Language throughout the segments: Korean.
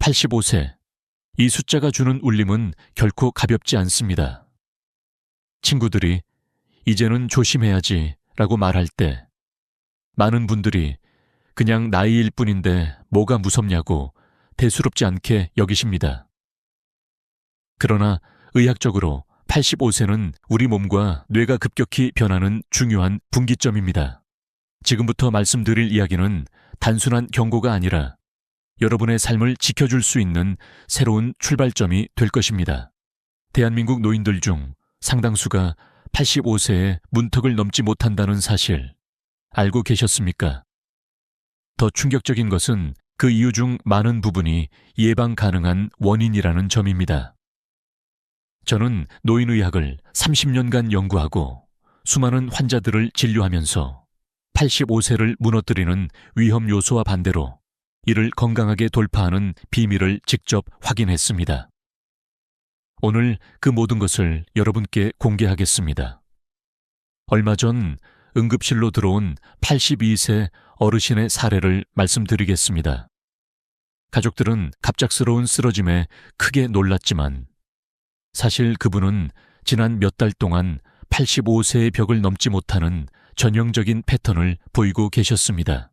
85세. 이 숫자가 주는 울림은 결코 가볍지 않습니다. 친구들이 이제는 조심해야지 라고 말할 때 많은 분들이 그냥 나이일 뿐인데 뭐가 무섭냐고 대수롭지 않게 여기십니다. 그러나 의학적으로 85세는 우리 몸과 뇌가 급격히 변하는 중요한 분기점입니다. 지금부터 말씀드릴 이야기는 단순한 경고가 아니라 여러분의 삶을 지켜줄 수 있는 새로운 출발점이 될 것입니다. 대한민국 노인들 중 상당수가 85세에 문턱을 넘지 못한다는 사실 알고 계셨습니까? 더 충격적인 것은 그 이유 중 많은 부분이 예방 가능한 원인이라는 점입니다. 저는 노인의학을 30년간 연구하고 수많은 환자들을 진료하면서 85세를 무너뜨리는 위험 요소와 반대로 이를 건강하게 돌파하는 비밀을 직접 확인했습니다. 오늘 그 모든 것을 여러분께 공개하겠습니다. 얼마 전 응급실로 들어온 82세 어르신의 사례를 말씀드리겠습니다. 가족들은 갑작스러운 쓰러짐에 크게 놀랐지만 사실 그분은 지난 몇 달 동안 85세의 벽을 넘지 못하는 전형적인 패턴을 보이고 계셨습니다.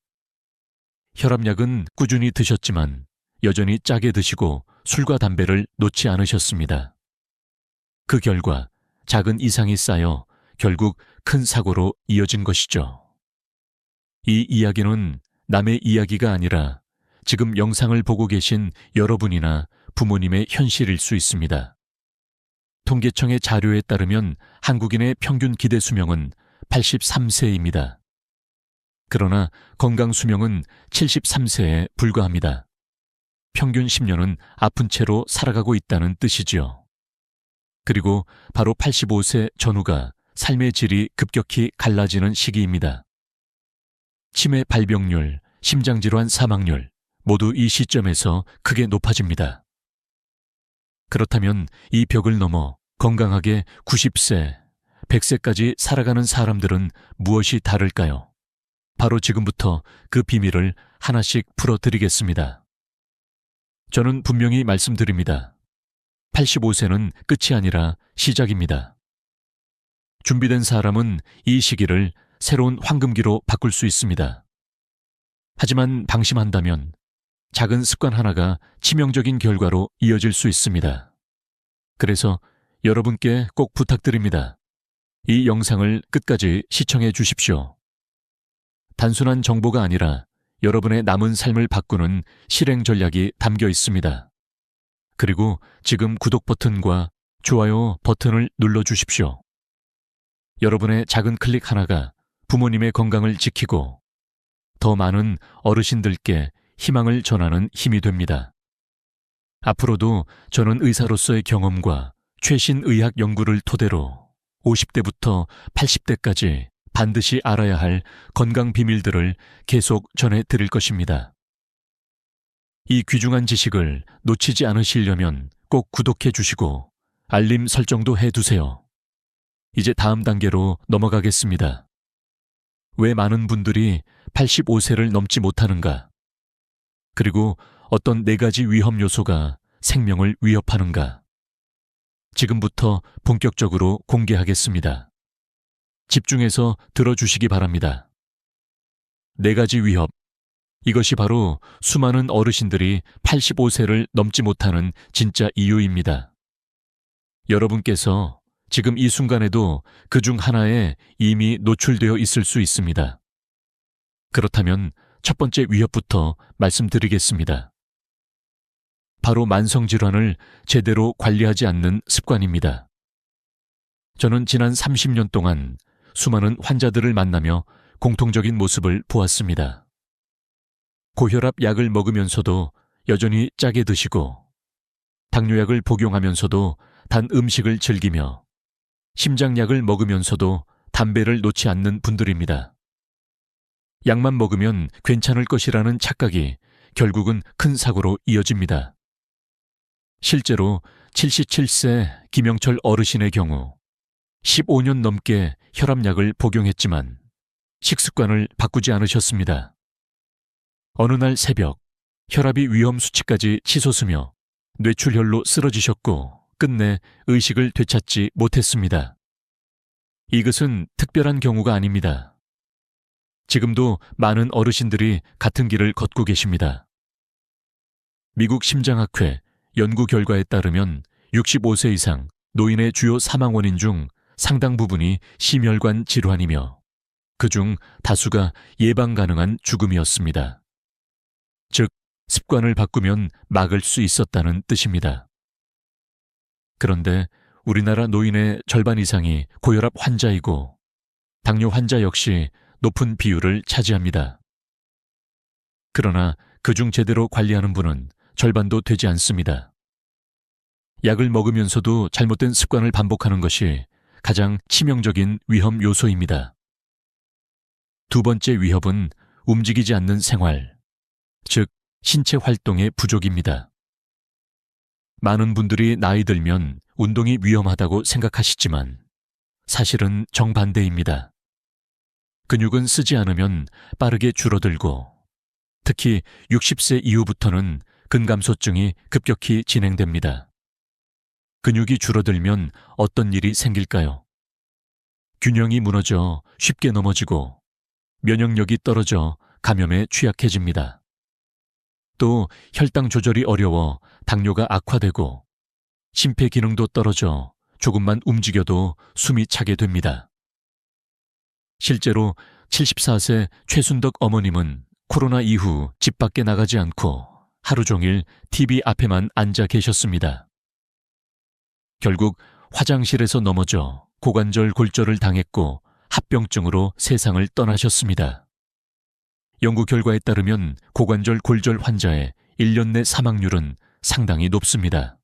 혈압약은 꾸준히 드셨지만 여전히 짜게 드시고 술과 담배를 놓지 않으셨습니다. 그 결과 작은 이상이 쌓여 결국 큰 사고로 이어진 것이죠. 이 이야기는 남의 이야기가 아니라 지금 영상을 보고 계신 여러분이나 부모님의 현실일 수 있습니다. 통계청의 자료에 따르면 한국인의 평균 기대 수명은 83세입니다. 그러나 건강 수명은 73세에 불과합니다. 평균 10년은 아픈 채로 살아가고 있다는 뜻이지요. 그리고 바로 85세 전후가 삶의 질이 급격히 갈라지는 시기입니다. 치매 발병률, 심장질환 사망률 모두 이 시점에서 크게 높아집니다. 그렇다면 이 벽을 넘어 건강하게 90세, 100세까지 살아가는 사람들은 무엇이 다를까요? 바로 지금부터 그 비밀을 하나씩 풀어드리겠습니다. 저는 분명히 말씀드립니다. 85세는 끝이 아니라 시작입니다. 준비된 사람은 이 시기를 새로운 황금기로 바꿀 수 있습니다. 하지만 방심한다면 작은 습관 하나가 치명적인 결과로 이어질 수 있습니다. 그래서 여러분께 꼭 부탁드립니다. 이 영상을 끝까지 시청해 주십시오. 단순한 정보가 아니라 여러분의 남은 삶을 바꾸는 실행 전략이 담겨 있습니다. 그리고 지금 구독 버튼과 좋아요 버튼을 눌러주십시오. 여러분의 작은 클릭 하나가 부모님의 건강을 지키고 더 많은 어르신들께 희망을 전하는 힘이 됩니다. 앞으로도 저는 의사로서의 경험과 최신 의학 연구를 토대로 50대부터 80대까지 반드시 알아야 할 건강 비밀들을 계속 전해드릴 것입니다. 이 귀중한 지식을 놓치지 않으시려면 꼭 구독해 주시고 알림 설정도 해두세요. 이제 다음 단계로 넘어가겠습니다. 왜 많은 분들이 85세를 넘지 못하는가? 그리고 어떤 4가지 위험 요소가 생명을 위협하는가? 지금부터 본격적으로 공개하겠습니다. 집중해서 들어주시기 바랍니다. 4가지 위협. 이것이 바로 수많은 어르신들이 85세를 넘지 못하는 진짜 이유입니다. 여러분께서 지금 이 순간에도 그 중 하나에 이미 노출되어 있을 수 있습니다. 그렇다면 첫 번째 위협부터 말씀드리겠습니다. 바로 만성질환을 제대로 관리하지 않는 습관입니다. 저는 지난 30년 동안 수많은 환자들을 만나며 공통적인 모습을 보았습니다. 고혈압 약을 먹으면서도 여전히 짜게 드시고, 당뇨약을 복용하면서도 단 음식을 즐기며, 심장약을 먹으면서도 담배를 놓지 않는 분들입니다. 약만 먹으면 괜찮을 것이라는 착각이 결국은 큰 사고로 이어집니다. 실제로 77세 김영철 어르신의 경우 15년 넘게 혈압약을 복용했지만 식습관을 바꾸지 않으셨습니다. 어느 날 새벽 혈압이 위험 수치까지 치솟으며 뇌출혈로 쓰러지셨고 끝내 의식을 되찾지 못했습니다. 이것은 특별한 경우가 아닙니다. 지금도 많은 어르신들이 같은 길을 걷고 계십니다. 미국 심장학회 연구 결과에 따르면 65세 이상 노인의 주요 사망 원인 중 상당 부분이 심혈관 질환이며 그중 다수가 예방 가능한 죽음이었습니다. 즉, 습관을 바꾸면 막을 수 있었다는 뜻입니다. 그런데 우리나라 노인의 절반 이상이 고혈압 환자이고 당뇨 환자 역시 높은 비율을 차지합니다. 그러나 그중 제대로 관리하는 분은 절반도 되지 않습니다. 약을 먹으면서도 잘못된 습관을 반복하는 것이 가장 치명적인 위험 요소입니다. 두 번째 위협은 움직이지 않는 생활, 즉 신체 활동의 부족입니다. 많은 분들이 나이 들면 운동이 위험하다고 생각하시지만 사실은 정반대입니다. 근육은 쓰지 않으면 빠르게 줄어들고 특히 60세 이후부터는 근감소증이 급격히 진행됩니다. 근육이 줄어들면 어떤 일이 생길까요? 균형이 무너져 쉽게 넘어지고 면역력이 떨어져 감염에 취약해집니다. 또 혈당 조절이 어려워 당뇨가 악화되고 심폐 기능도 떨어져 조금만 움직여도 숨이 차게 됩니다. 실제로 74세 최순덕 어머님은 코로나 이후 집 밖에 나가지 않고 하루 종일 TV 앞에만 앉아 계셨습니다. 결국 화장실에서 넘어져 고관절 골절을 당했고 합병증으로 세상을 떠나셨습니다. 연구 결과에 따르면 고관절 골절 환자의 1년 내 사망률은 상당히 높습니다.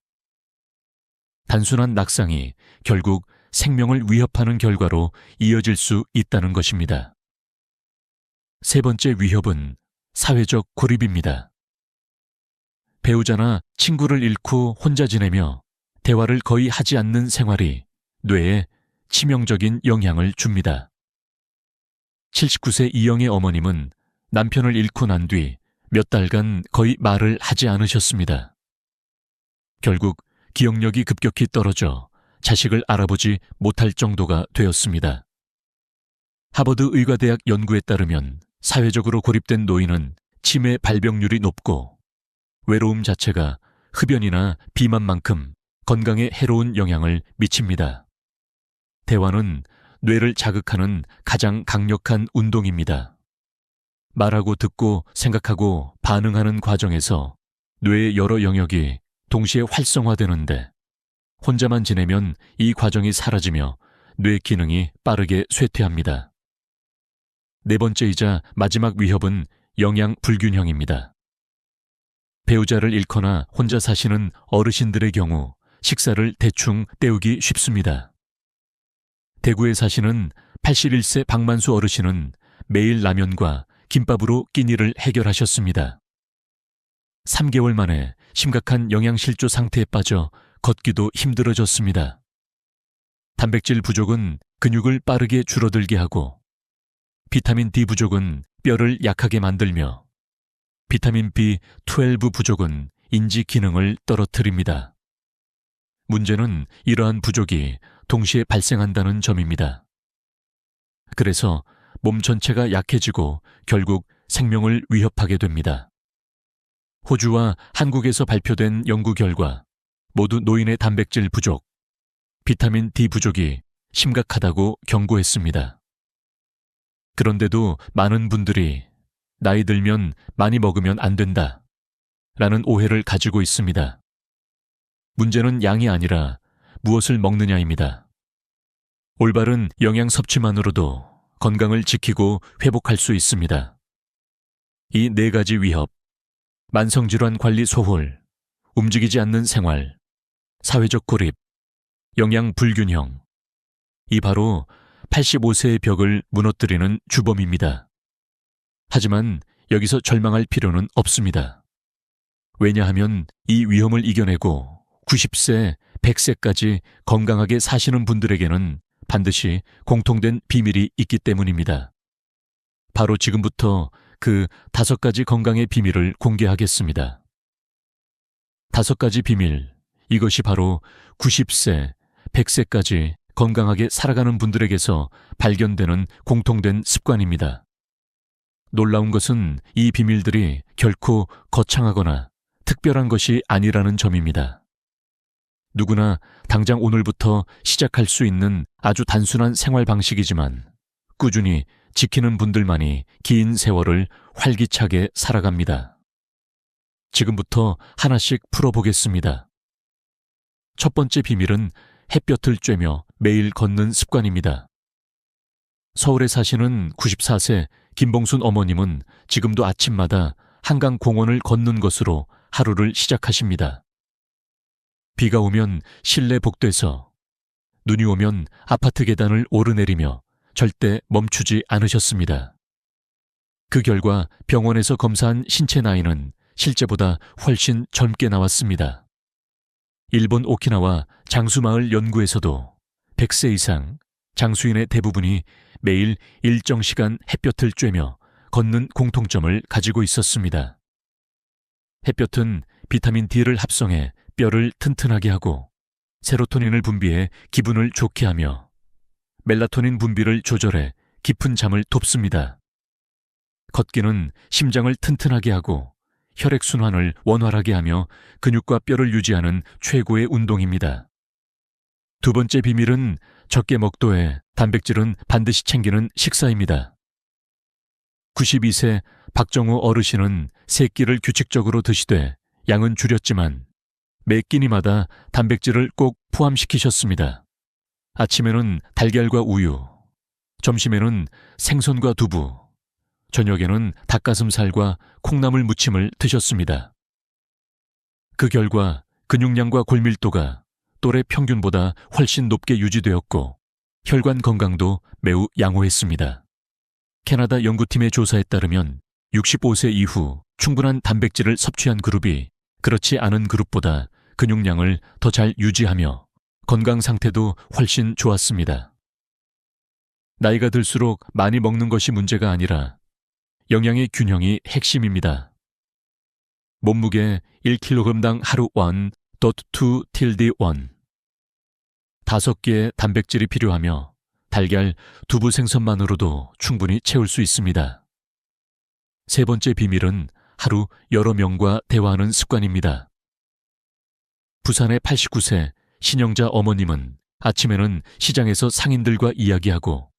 단순한 낙상이 결국 생명을 위협하는 결과로 이어질 수 있다는 것입니다. 세 번째 위협은 사회적 고립입니다. 배우자나 친구를 잃고 혼자 지내며 대화를 거의 하지 않는 생활이 뇌에 치명적인 영향을 줍니다. 79세 이영애 어머님은 남편을 잃고 난 뒤 몇 달간 거의 말을 하지 않으셨습니다. 결국 기억력이 급격히 떨어져 자식을 알아보지 못할 정도가 되었습니다. 하버드 의과대학 연구에 따르면 사회적으로 고립된 노인은 치매 발병률이 높고 외로움 자체가 흡연이나 비만만큼 건강에 해로운 영향을 미칩니다. 대화는 뇌를 자극하는 가장 강력한 운동입니다. 말하고 듣고 생각하고 반응하는 과정에서 뇌의 여러 영역이 동시에 활성화되는데 혼자만 지내면 이 과정이 사라지며 뇌 기능이 빠르게 쇠퇴합니다. 네 번째이자 마지막 위협은 영양 불균형입니다. 배우자를 잃거나 혼자 사시는 어르신들의 경우 식사를 대충 때우기 쉽습니다. 대구에 사시는 81세 박만수 어르신은 매일 라면과 김밥으로 끼니를 해결하셨습니다. 3개월 만에 심각한 영양실조 상태에 빠져 걷기도 힘들어졌습니다. 단백질 부족은 근육을 빠르게 줄어들게 하고 비타민 D 부족은 뼈를 약하게 만들며 비타민 B12 부족은 인지 기능을 떨어뜨립니다. 문제는 이러한 부족이 동시에 발생한다는 점입니다. 그래서 몸 전체가 약해지고 결국 생명을 위협하게 됩니다. 호주와 한국에서 발표된 연구 결과 모두 노인의 단백질 부족, 비타민 D 부족이 심각하다고 경고했습니다. 그런데도 많은 분들이 나이 들면 많이 먹으면 안 된다 라는 오해를 가지고 있습니다. 문제는 양이 아니라 무엇을 먹느냐입니다. 올바른 영양 섭취만으로도 건강을 지키고 회복할 수 있습니다. 이 네 가지 위협, 만성질환 관리 소홀, 움직이지 않는 생활, 사회적 고립, 영양 불균형, 이 바로 85세의 벽을 무너뜨리는 주범입니다. 하지만 여기서 절망할 필요는 없습니다. 왜냐하면 이 위험을 이겨내고 90세, 100세까지 건강하게 사시는 분들에게는 반드시 공통된 비밀이 있기 때문입니다. 바로 지금부터 그 5가지 건강의 비밀을 공개하겠습니다. 5가지 비밀, 이것이 바로 90세, 100세까지 건강하게 살아가는 분들에게서 발견되는 공통된 습관입니다. 놀라운 것은 이 비밀들이 결코 거창하거나 특별한 것이 아니라는 점입니다. 누구나 당장 오늘부터 시작할 수 있는 아주 단순한 생활 방식이지만 꾸준히 지키는 분들만이 긴 세월을 활기차게 살아갑니다. 지금부터 하나씩 풀어보겠습니다. 첫 번째 비밀은 햇볕을 쬐며 매일 걷는 습관입니다. 서울에 사시는 94세 김봉순 어머님은 지금도 아침마다 한강 공원을 걷는 것으로 하루를 시작하십니다. 비가 오면 실내 복도에서, 눈이 오면 아파트 계단을 오르내리며 절대 멈추지 않으셨습니다. 그 결과 병원에서 검사한 신체 나이는 실제보다 훨씬 젊게 나왔습니다. 일본 오키나와 장수마을 연구에서도 100세 이상 장수인의 대부분이 매일 일정 시간 햇볕을 쬐며 걷는 공통점을 가지고 있었습니다. 햇볕은 비타민 D를 합성해 뼈를 튼튼하게 하고 세로토닌을 분비해 기분을 좋게 하며 멜라토닌 분비를 조절해 깊은 잠을 돕습니다. 걷기는 심장을 튼튼하게 하고 혈액순환을 원활하게 하며 근육과 뼈를 유지하는 최고의 운동입니다. 두 번째 비밀은 적게 먹되 단백질은 반드시 챙기는 식사입니다. 92세 박정우 어르신은 3끼를 규칙적으로 드시되 양은 줄였지만 매 끼니마다 단백질을 꼭 포함시키셨습니다. 아침에는 달걀과 우유, 점심에는 생선과 두부, 저녁에는 닭가슴살과 콩나물 무침을 드셨습니다. 그 결과 근육량과 골밀도가 또래 평균보다 훨씬 높게 유지되었고 혈관 건강도 매우 양호했습니다. 캐나다 연구팀의 조사에 따르면 65세 이후 충분한 단백질을 섭취한 그룹이 그렇지 않은 그룹보다 근육량을 더 잘 유지하며 건강 상태도 훨씬 좋았습니다. 나이가 들수록 많이 먹는 것이 문제가 아니라 영양의 균형이 핵심입니다. 몸무게 1kg당 하루 1.2 tilde 1. 5개의 단백질이 필요하며 달걀, 두부, 생선만으로도 충분히 채울 수 있습니다. 세 번째 비밀은 하루 여러 명과 대화하는 습관입니다. 부산의 89세 신영자 어머님은 아침에는 시장에서 상인들과 이야기하고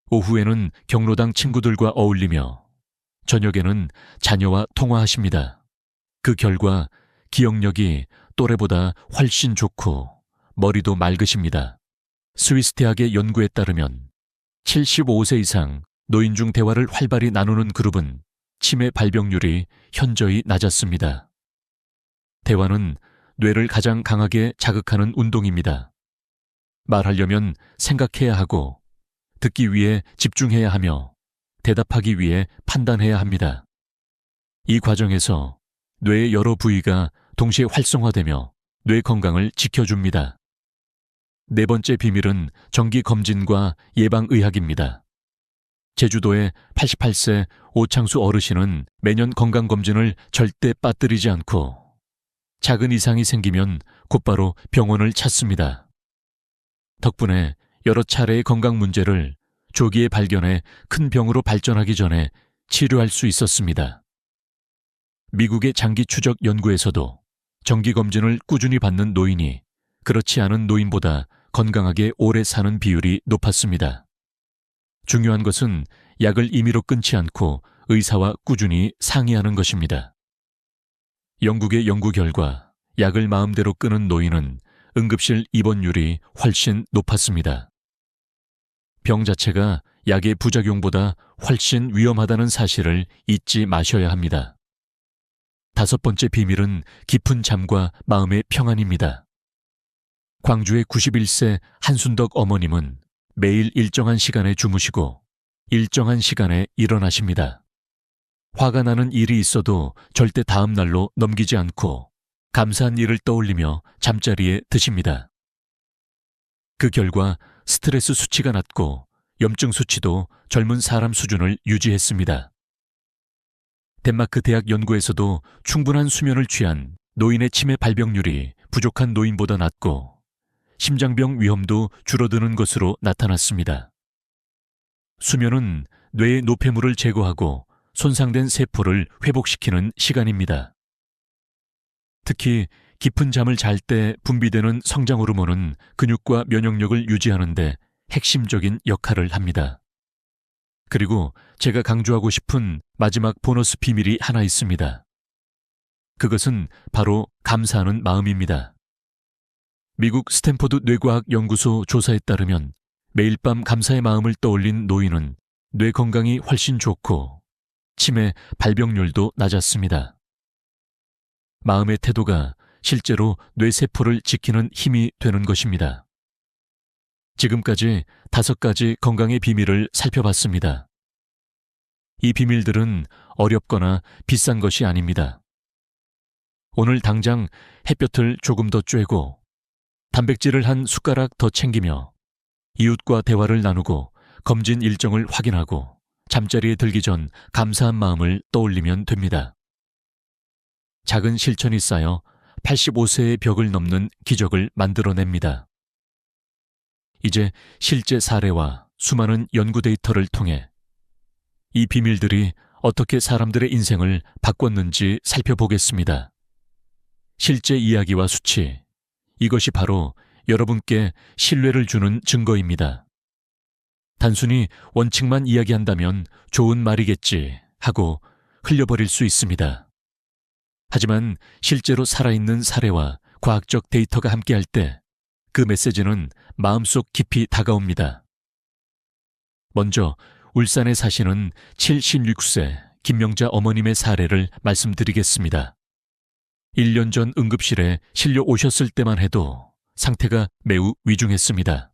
오후에는 경로당 친구들과 어울리며 저녁에는 자녀와 통화하십니다. 그 결과 기억력이 또래보다 훨씬 좋고 머리도 맑으십니다. 스위스 대학의 연구에 따르면 75세 이상 노인 중 대화를 활발히 나누는 그룹은 치매 발병률이 현저히 낮았습니다. 대화는 뇌를 가장 강하게 자극하는 운동입니다. 말하려면 생각해야 하고 듣기 위해 집중해야 하며 대답하기 위해 판단해야 합니다. 이 과정에서 뇌의 여러 부위가 동시에 활성화되며 뇌 건강을 지켜줍니다. 네 번째 비밀은 정기검진과 예방의학입니다. 제주도의 88세 오창수 어르신은 매년 건강검진을 절대 빠뜨리지 않고 작은 이상이 생기면 곧바로 병원을 찾습니다. 덕분에 여러 차례의 건강 문제를 조기에 발견해 큰 병으로 발전하기 전에 치료할 수 있었습니다. 미국의 장기 추적 연구에서도 정기검진을 꾸준히 받는 노인이 그렇지 않은 노인보다 건강하게 오래 사는 비율이 높았습니다. 중요한 것은 약을 임의로 끊지 않고 의사와 꾸준히 상의하는 것입니다. 영국의 연구 결과 약을 마음대로 끊은 노인은 응급실 입원율이 훨씬 높았습니다. 병 자체가 약의 부작용보다 훨씬 위험하다는 사실을 잊지 마셔야 합니다. 다섯 번째 비밀은 깊은 잠과 마음의 평안입니다. 광주의 91세 한순덕 어머님은 매일 일정한 시간에 주무시고 일정한 시간에 일어나십니다. 화가 나는 일이 있어도 절대 다음 날로 넘기지 않고 감사한 일을 떠올리며 잠자리에 드십니다. 그 결과 스트레스 수치가 낮고 염증 수치도 젊은 사람 수준을 유지했습니다. 덴마크 대학 연구에서도 충분한 수면을 취한 노인의 치매 발병률이 부족한 노인보다 낮고 심장병 위험도 줄어드는 것으로 나타났습니다. 수면은 뇌의 노폐물을 제거하고 손상된 세포를 회복시키는 시간입니다. 특히 깊은 잠을 잘 때 분비되는 성장 호르몬은 근육과 면역력을 유지하는 데 핵심적인 역할을 합니다. 그리고 제가 강조하고 싶은 마지막 보너스 비밀이 하나 있습니다. 그것은 바로 감사하는 마음입니다. 미국 스탠포드 뇌과학 연구소 조사에 따르면 매일 밤 감사의 마음을 떠올린 노인은 뇌 건강이 훨씬 좋고 치매 발병률도 낮았습니다. 마음의 태도가 실제로 뇌세포를 지키는 힘이 되는 것입니다. 지금까지 5가지 건강의 비밀을 살펴봤습니다. 이 비밀들은 어렵거나 비싼 것이 아닙니다. 오늘 당장 햇볕을 조금 더 쬐고 단백질을 한 숟가락 더 챙기며 이웃과 대화를 나누고 검진 일정을 확인하고 잠자리에 들기 전 감사한 마음을 떠올리면 됩니다. 작은 실천이 쌓여 85세의 벽을 넘는 기적을 만들어냅니다. 이제 실제 사례와 수많은 연구 데이터를 통해 이 비밀들이 어떻게 사람들의 인생을 바꿨는지 살펴보겠습니다. 실제 이야기와 수치, 이것이 바로 여러분께 신뢰를 주는 증거입니다. 단순히 원칙만 이야기한다면 좋은 말이겠지 하고 흘려버릴 수 있습니다. 하지만 실제로 살아있는 사례와 과학적 데이터가 함께할 때 그 메시지는 마음속 깊이 다가옵니다. 먼저 울산에 사시는 76세 김명자 어머님의 사례를 말씀드리겠습니다. 1년 전 응급실에 실려 오셨을 때만 해도 상태가 매우 위중했습니다.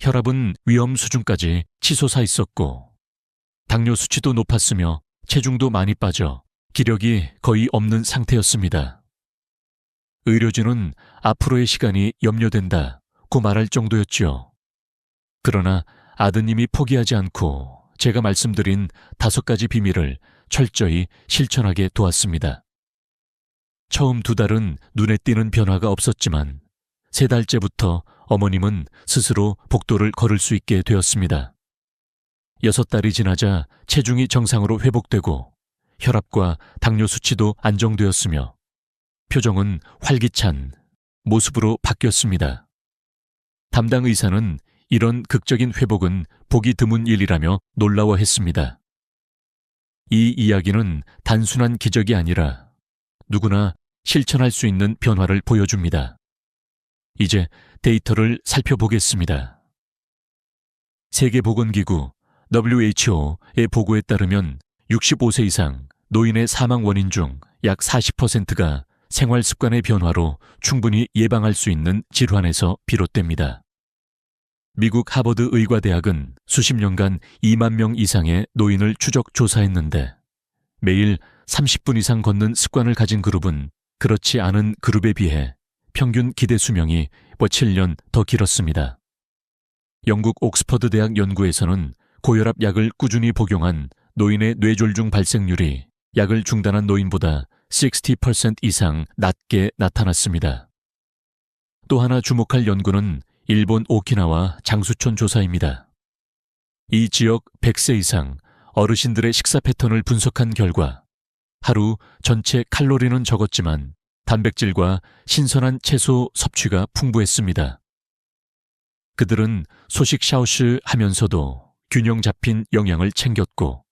혈압은 위험 수준까지 치솟아 있었고 당뇨 수치도 높았으며 체중도 많이 빠져 기력이 거의 없는 상태였습니다. 의료진은 앞으로의 시간이 염려된다고 말할 정도였지요. 그러나 아드님이 포기하지 않고 제가 말씀드린 5가지 비밀을 철저히 실천하게 도왔습니다. 처음 2달은 눈에 띄는 변화가 없었지만 3달째부터 어머님은 스스로 복도를 걸을 수 있게 되었습니다. 6달이 지나자 체중이 정상으로 회복되고 혈압과 당뇨 수치도 안정되었으며 표정은 활기찬 모습으로 바뀌었습니다. 담당 의사는 이런 극적인 회복은 보기 드문 일이라며 놀라워했습니다. 이 이야기는 단순한 기적이 아니라 누구나 실천할 수 있는 변화를 보여줍니다. 이제 데이터를 살펴보겠습니다. 세계보건기구 WHO의 보고에 따르면 65세 이상 노인의 사망 원인 중 약 40%가 생활 습관의 변화로 충분히 예방할 수 있는 질환에서 비롯됩니다. 미국 하버드 의과대학은 수십 년간 2만 명 이상의 노인을 추적 조사했는데 매일 30분 이상 걷는 습관을 가진 그룹은 그렇지 않은 그룹에 비해 평균 기대 수명이 7년 더 길었습니다. 영국 옥스퍼드 대학 연구에서는 고혈압 약을 꾸준히 복용한 노인의 뇌졸중 발생률이 약을 중단한 노인보다 60% 이상 낮게 나타났습니다. 또 하나 주목할 연구는 일본 오키나와 장수촌 조사입니다. 이 지역 100세 이상 어르신들의 식사 패턴을 분석한 결과 하루 전체 칼로리는 적었지만 단백질과 신선한 채소 섭취가 풍부했습니다. 그들은 소식 샤오시 하면서도 균형 잡힌 영양을 챙겼고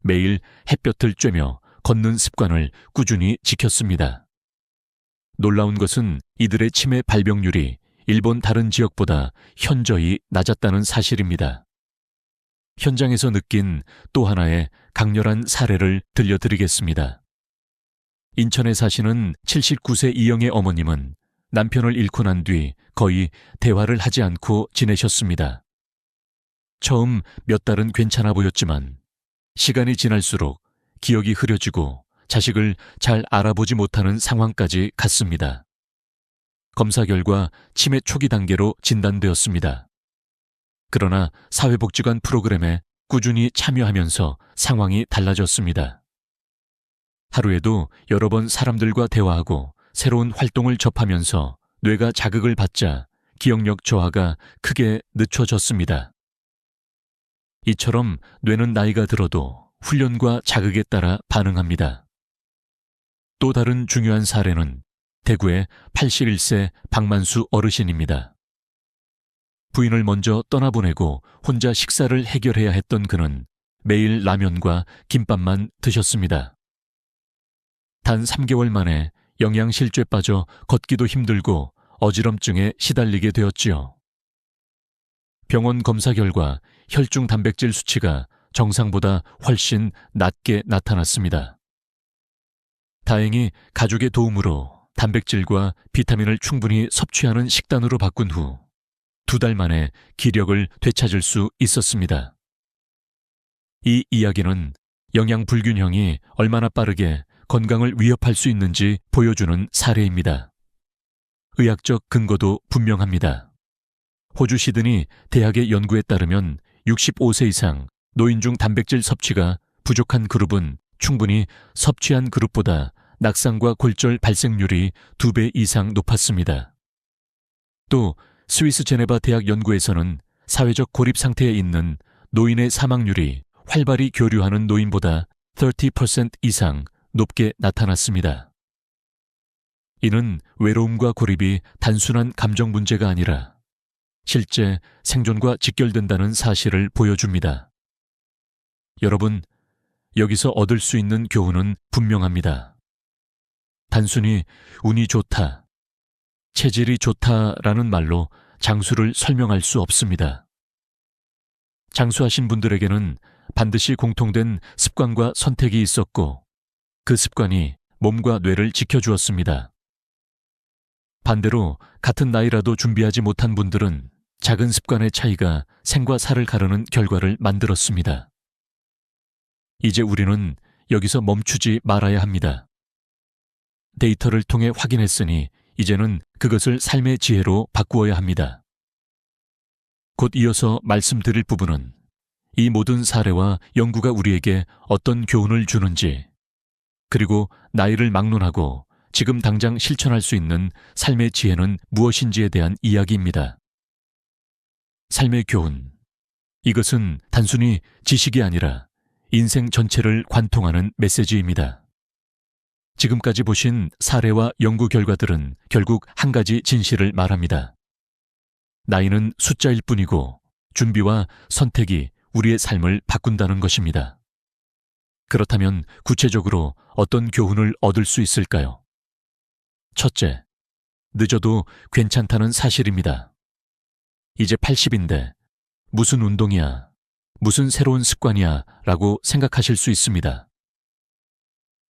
매일 햇볕을 쬐며 걷는 습관을 꾸준히 지켰습니다. 놀라운 것은 이들의 치매 발병률이 일본 다른 지역보다 현저히 낮았다는 사실입니다. 현장에서 느낀 또 하나의 강렬한 사례를 들려드리겠습니다. 인천에 사시는 79세 이영애 어머님은 남편을 잃고 난 뒤 거의 대화를 하지 않고 지내셨습니다. 처음 몇 달은 괜찮아 보였지만 시간이 지날수록 기억이 흐려지고 자식을 잘 알아보지 못하는 상황까지 갔습니다. 검사 결과 치매 초기 단계로 진단되었습니다. 그러나 사회복지관 프로그램에 꾸준히 참여하면서 상황이 달라졌습니다. 하루에도 여러 번 사람들과 대화하고 새로운 활동을 접하면서 뇌가 자극을 받자 기억력 저하가 크게 늦춰졌습니다. 이처럼 뇌는 나이가 들어도 훈련과 자극에 따라 반응합니다. 또 다른 중요한 사례는 대구의 81세 박만수 어르신입니다. 부인을 먼저 떠나보내고 혼자 식사를 해결해야 했던 그는 매일 라면과 김밥만 드셨습니다. 단 3개월 만에 영양실조에 빠져 걷기도 힘들고 어지럼증에 시달리게 되었지요. 병원 검사 결과 혈중 단백질 수치가 정상보다 훨씬 낮게 나타났습니다. 다행히 가족의 도움으로 단백질과 비타민을 충분히 섭취하는 식단으로 바꾼 후 2달 만에 기력을 되찾을 수 있었습니다. 이 이야기는 영양 불균형이 얼마나 빠르게 건강을 위협할 수 있는지 보여주는 사례입니다. 의학적 근거도 분명합니다. 호주 시드니 대학의 연구에 따르면 65세 이상 노인 중 단백질 섭취가 부족한 그룹은 충분히 섭취한 그룹보다 낙상과 골절 발생률이 2배 이상 높았습니다. 또 스위스 제네바 대학 연구에서는 사회적 고립 상태에 있는 노인의 사망률이 활발히 교류하는 노인보다 30% 이상 높게 나타났습니다. 이는 외로움과 고립이 단순한 감정 문제가 아니라 실제 생존과 직결된다는 사실을 보여줍니다. 여러분, 여기서 얻을 수 있는 교훈은 분명합니다. 단순히 운이 좋다, 체질이 좋다라는 말로 장수를 설명할 수 없습니다. 장수하신 분들에게는 반드시 공통된 습관과 선택이 있었고 그 습관이 몸과 뇌를 지켜주었습니다. 반대로 같은 나이라도 준비하지 못한 분들은 작은 습관의 차이가 생과 사를 가르는 결과를 만들었습니다. 이제 우리는 여기서 멈추지 말아야 합니다. 데이터를 통해 확인했으니 이제는 그것을 삶의 지혜로 바꾸어야 합니다. 곧 이어서 말씀드릴 부분은 이 모든 사례와 연구가 우리에게 어떤 교훈을 주는지, 그리고 나이를 막론하고 지금 당장 실천할 수 있는 삶의 지혜는 무엇인지에 대한 이야기입니다. 삶의 교훈. 이것은 단순히 지식이 아니라 인생 전체를 관통하는 메시지입니다. 지금까지 보신 사례와 연구 결과들은 결국 한 가지 진실을 말합니다. 나이는 숫자일 뿐이고 준비와 선택이 우리의 삶을 바꾼다는 것입니다. 그렇다면 구체적으로 어떤 교훈을 얻을 수 있을까요? 첫째, 늦어도 괜찮다는 사실입니다. 이제 80인데 무슨 운동이야, 무슨 새로운 습관이야 라고 생각하실 수 있습니다.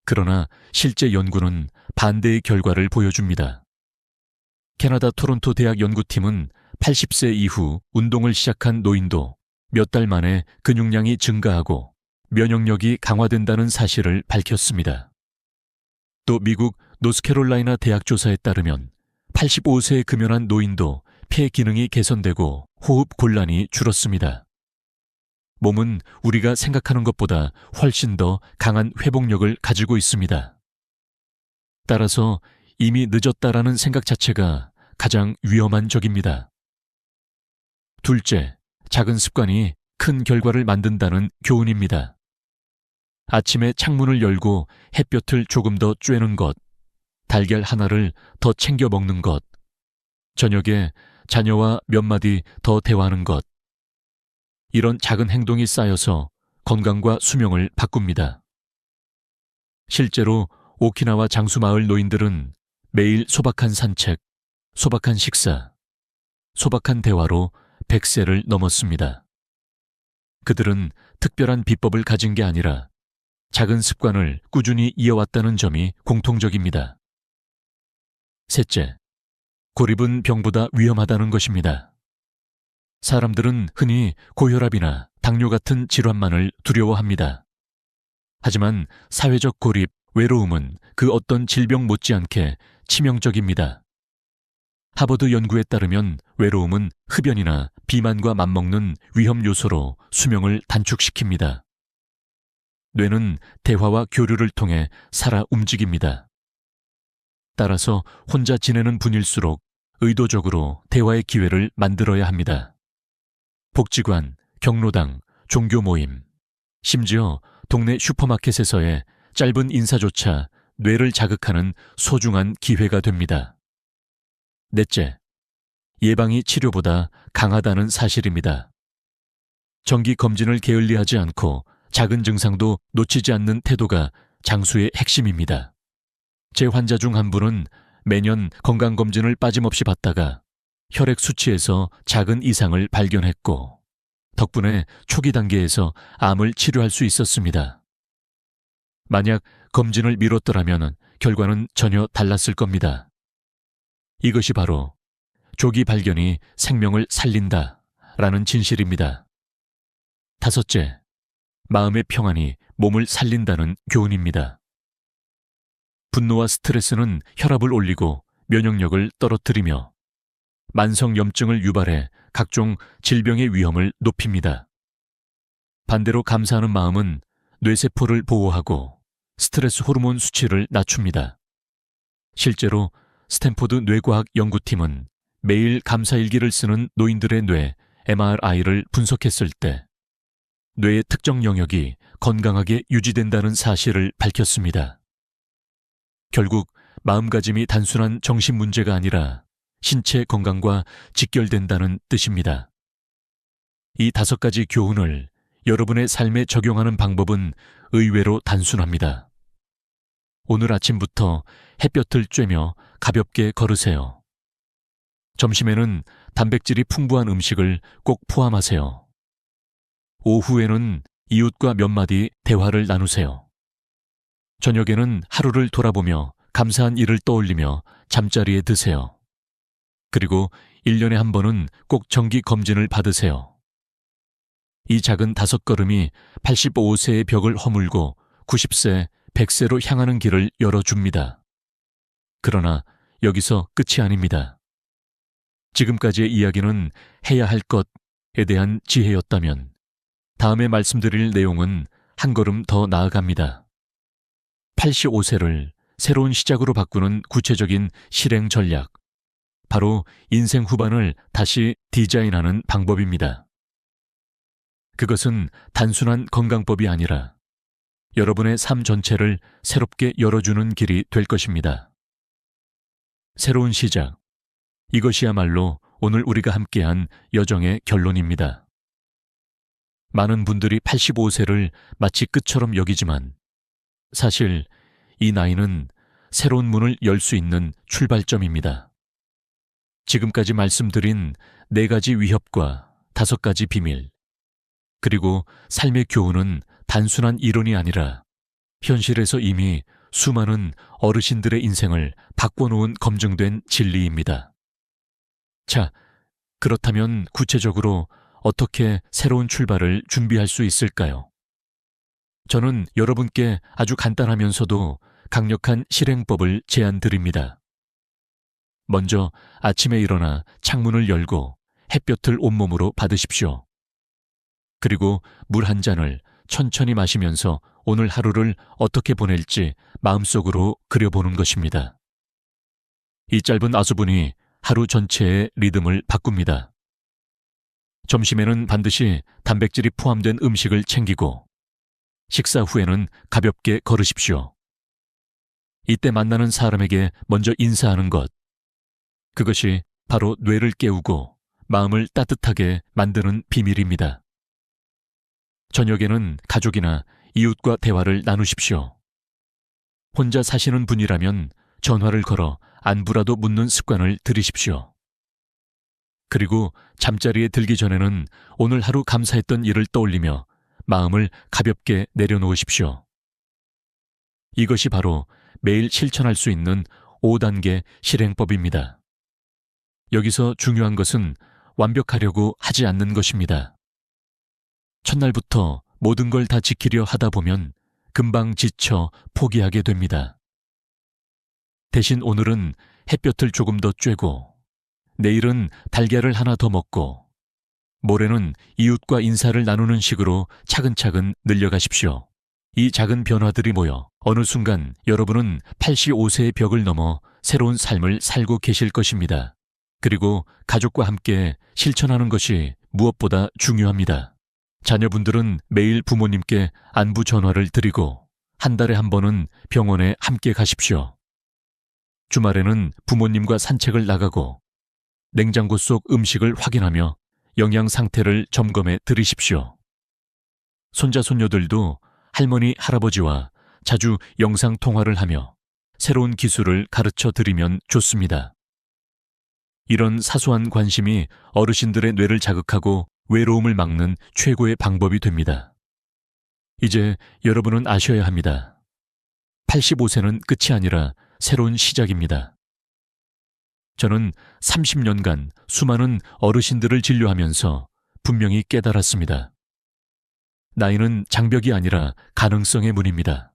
그러나 실제 연구는 반대의 결과를 보여줍니다. 캐나다 토론토 대학 연구팀은 80세 이후 운동을 시작한 노인도 몇 달 만에 근육량이 증가하고 면역력이 강화된다는 사실을 밝혔습니다. 또 미국 노스캐롤라이나 대학 조사에 따르면 85세에 금연한 노인도 폐 기능이 개선되고 호흡 곤란이 줄었습니다. 몸은 우리가 생각하는 것보다 훨씬 더 강한 회복력을 가지고 있습니다. 따라서 이미 늦었다라는 생각 자체가 가장 위험한 적입니다. 둘째, 작은 습관이 큰 결과를 만든다는 교훈입니다. 아침에 창문을 열고 햇볕을 조금 더 쬐는 것, 달걀 하나를 더 챙겨 먹는 것, 저녁에 자녀와 몇 마디 더 대화하는 것. 이런 작은 행동이 쌓여서 건강과 수명을 바꿉니다. 실제로 오키나와 장수마을 노인들은 매일 소박한 산책, 소박한 식사, 소박한 대화로 100세를 넘었습니다. 그들은 특별한 비법을 가진 게 아니라 작은 습관을 꾸준히 이어왔다는 점이 공통적입니다. 셋째, 고립은 병보다 위험하다는 것입니다. 사람들은 흔히 고혈압이나 당뇨 같은 질환만을 두려워합니다. 하지만 사회적 고립, 외로움은 그 어떤 질병 못지않게 치명적입니다. 하버드 연구에 따르면 외로움은 흡연이나 비만과 맞먹는 위험 요소로 수명을 단축시킵니다. 뇌는 대화와 교류를 통해 살아 움직입니다. 따라서 혼자 지내는 분일수록 의도적으로 대화의 기회를 만들어야 합니다. 복지관, 경로당, 종교 모임, 심지어 동네 슈퍼마켓에서의 짧은 인사조차 뇌를 자극하는 소중한 기회가 됩니다. 넷째, 예방이 치료보다 강하다는 사실입니다. 정기 검진을 게을리하지 않고 작은 증상도 놓치지 않는 태도가 장수의 핵심입니다. 제 환자 중 한 분은 매년 건강검진을 빠짐없이 받다가 혈액 수치에서 작은 이상을 발견했고, 덕분에 초기 단계에서 암을 치료할 수 있었습니다. 만약 검진을 미뤘더라면 결과는 전혀 달랐을 겁니다. 이것이 바로 조기 발견이 생명을 살린다라는 진실입니다. 다섯째, 마음의 평안이 몸을 살린다는 교훈입니다. 분노와 스트레스는 혈압을 올리고 면역력을 떨어뜨리며 만성염증을 유발해 각종 질병의 위험을 높입니다. 반대로 감사하는 마음은 뇌세포를 보호하고 스트레스 호르몬 수치를 낮춥니다. 실제로 스탠포드 뇌과학 연구팀은 매일 감사일기를 쓰는 노인들의 뇌 MRI를 분석했을 때 뇌의 특정 영역이 건강하게 유지된다는 사실을 밝혔습니다. 결국 마음가짐이 단순한 정신 문제가 아니라 신체 건강과 직결된다는 뜻입니다. 이 5가지 교훈을 여러분의 삶에 적용하는 방법은 의외로 단순합니다. 오늘 아침부터 햇볕을 쬐며 가볍게 걸으세요. 점심에는 단백질이 풍부한 음식을 꼭 포함하세요. 오후에는 이웃과 몇 마디 대화를 나누세요. 저녁에는 하루를 돌아보며 감사한 일을 떠올리며 잠자리에 드세요. 그리고 1년에 한 번은 꼭 정기 검진을 받으세요. 이 작은 5걸음이 85세의 벽을 허물고 90세, 100세로 향하는 길을 열어줍니다. 그러나 여기서 끝이 아닙니다. 지금까지의 이야기는 해야 할 것에 대한 지혜였다면 다음에 말씀드릴 내용은 한 걸음 더 나아갑니다. 85세를 새로운 시작으로 바꾸는 구체적인 실행 전략, 바로 인생 후반을 다시 디자인하는 방법입니다. 그것은 단순한 건강법이 아니라 여러분의 삶 전체를 새롭게 열어주는 길이 될 것입니다. 새로운 시작, 이것이야말로 오늘 우리가 함께한 여정의 결론입니다. 많은 분들이 85세를 마치 끝처럼 여기지만 사실 이 나이는 새로운 문을 열 수 있는 출발점입니다. 지금까지 말씀드린 4가지 위협과 5가지 비밀, 그리고 삶의 교훈은 단순한 이론이 아니라 현실에서 이미 수많은 어르신들의 인생을 바꿔놓은 검증된 진리입니다. 자, 그렇다면 구체적으로 어떻게 새로운 출발을 준비할 수 있을까요? 저는 여러분께 아주 간단하면서도 강력한 실행법을 제안드립니다. 먼저 아침에 일어나 창문을 열고 햇볕을 온몸으로 받으십시오. 그리고 물 한 잔을 천천히 마시면서 오늘 하루를 어떻게 보낼지 마음속으로 그려보는 것입니다. 이 짧은 아수분이 하루 전체의 리듬을 바꿉니다. 점심에는 반드시 단백질이 포함된 음식을 챙기고 식사 후에는 가볍게 걸으십시오. 이때 만나는 사람에게 먼저 인사하는 것, 그것이 바로 뇌를 깨우고 마음을 따뜻하게 만드는 비밀입니다. 저녁에는 가족이나 이웃과 대화를 나누십시오. 혼자 사시는 분이라면 전화를 걸어 안부라도 묻는 습관을 들이십시오. 그리고 잠자리에 들기 전에는 오늘 하루 감사했던 일을 떠올리며 마음을 가볍게 내려놓으십시오. 이것이 바로 매일 실천할 수 있는 5단계 실행법입니다. 여기서 중요한 것은 완벽하려고 하지 않는 것입니다. 첫날부터 모든 걸 다 지키려 하다 보면 금방 지쳐 포기하게 됩니다. 대신 오늘은 햇볕을 조금 더 쬐고, 내일은 달걀을 하나 더 먹고, 모레는 이웃과 인사를 나누는 식으로 차근차근 늘려가십시오. 이 작은 변화들이 모여 어느 순간 여러분은 85세의 벽을 넘어 새로운 삶을 살고 계실 것입니다. 그리고 가족과 함께 실천하는 것이 무엇보다 중요합니다. 자녀분들은 매일 부모님께 안부 전화를 드리고 한 달에 한 번은 병원에 함께 가십시오. 주말에는 부모님과 산책을 나가고 냉장고 속 음식을 확인하며 영양 상태를 점검해 드리십시오. 손자 손녀들도 할머니 할아버지와 자주 영상 통화를 하며 새로운 기술을 가르쳐 드리면 좋습니다. 이런 사소한 관심이 어르신들의 뇌를 자극하고 외로움을 막는 최고의 방법이 됩니다. 이제 여러분은 아셔야 합니다. 85세는 끝이 아니라 새로운 시작입니다. 저는 30년간 수많은 어르신들을 진료하면서 분명히 깨달았습니다. 나이는 장벽이 아니라 가능성의 문입니다.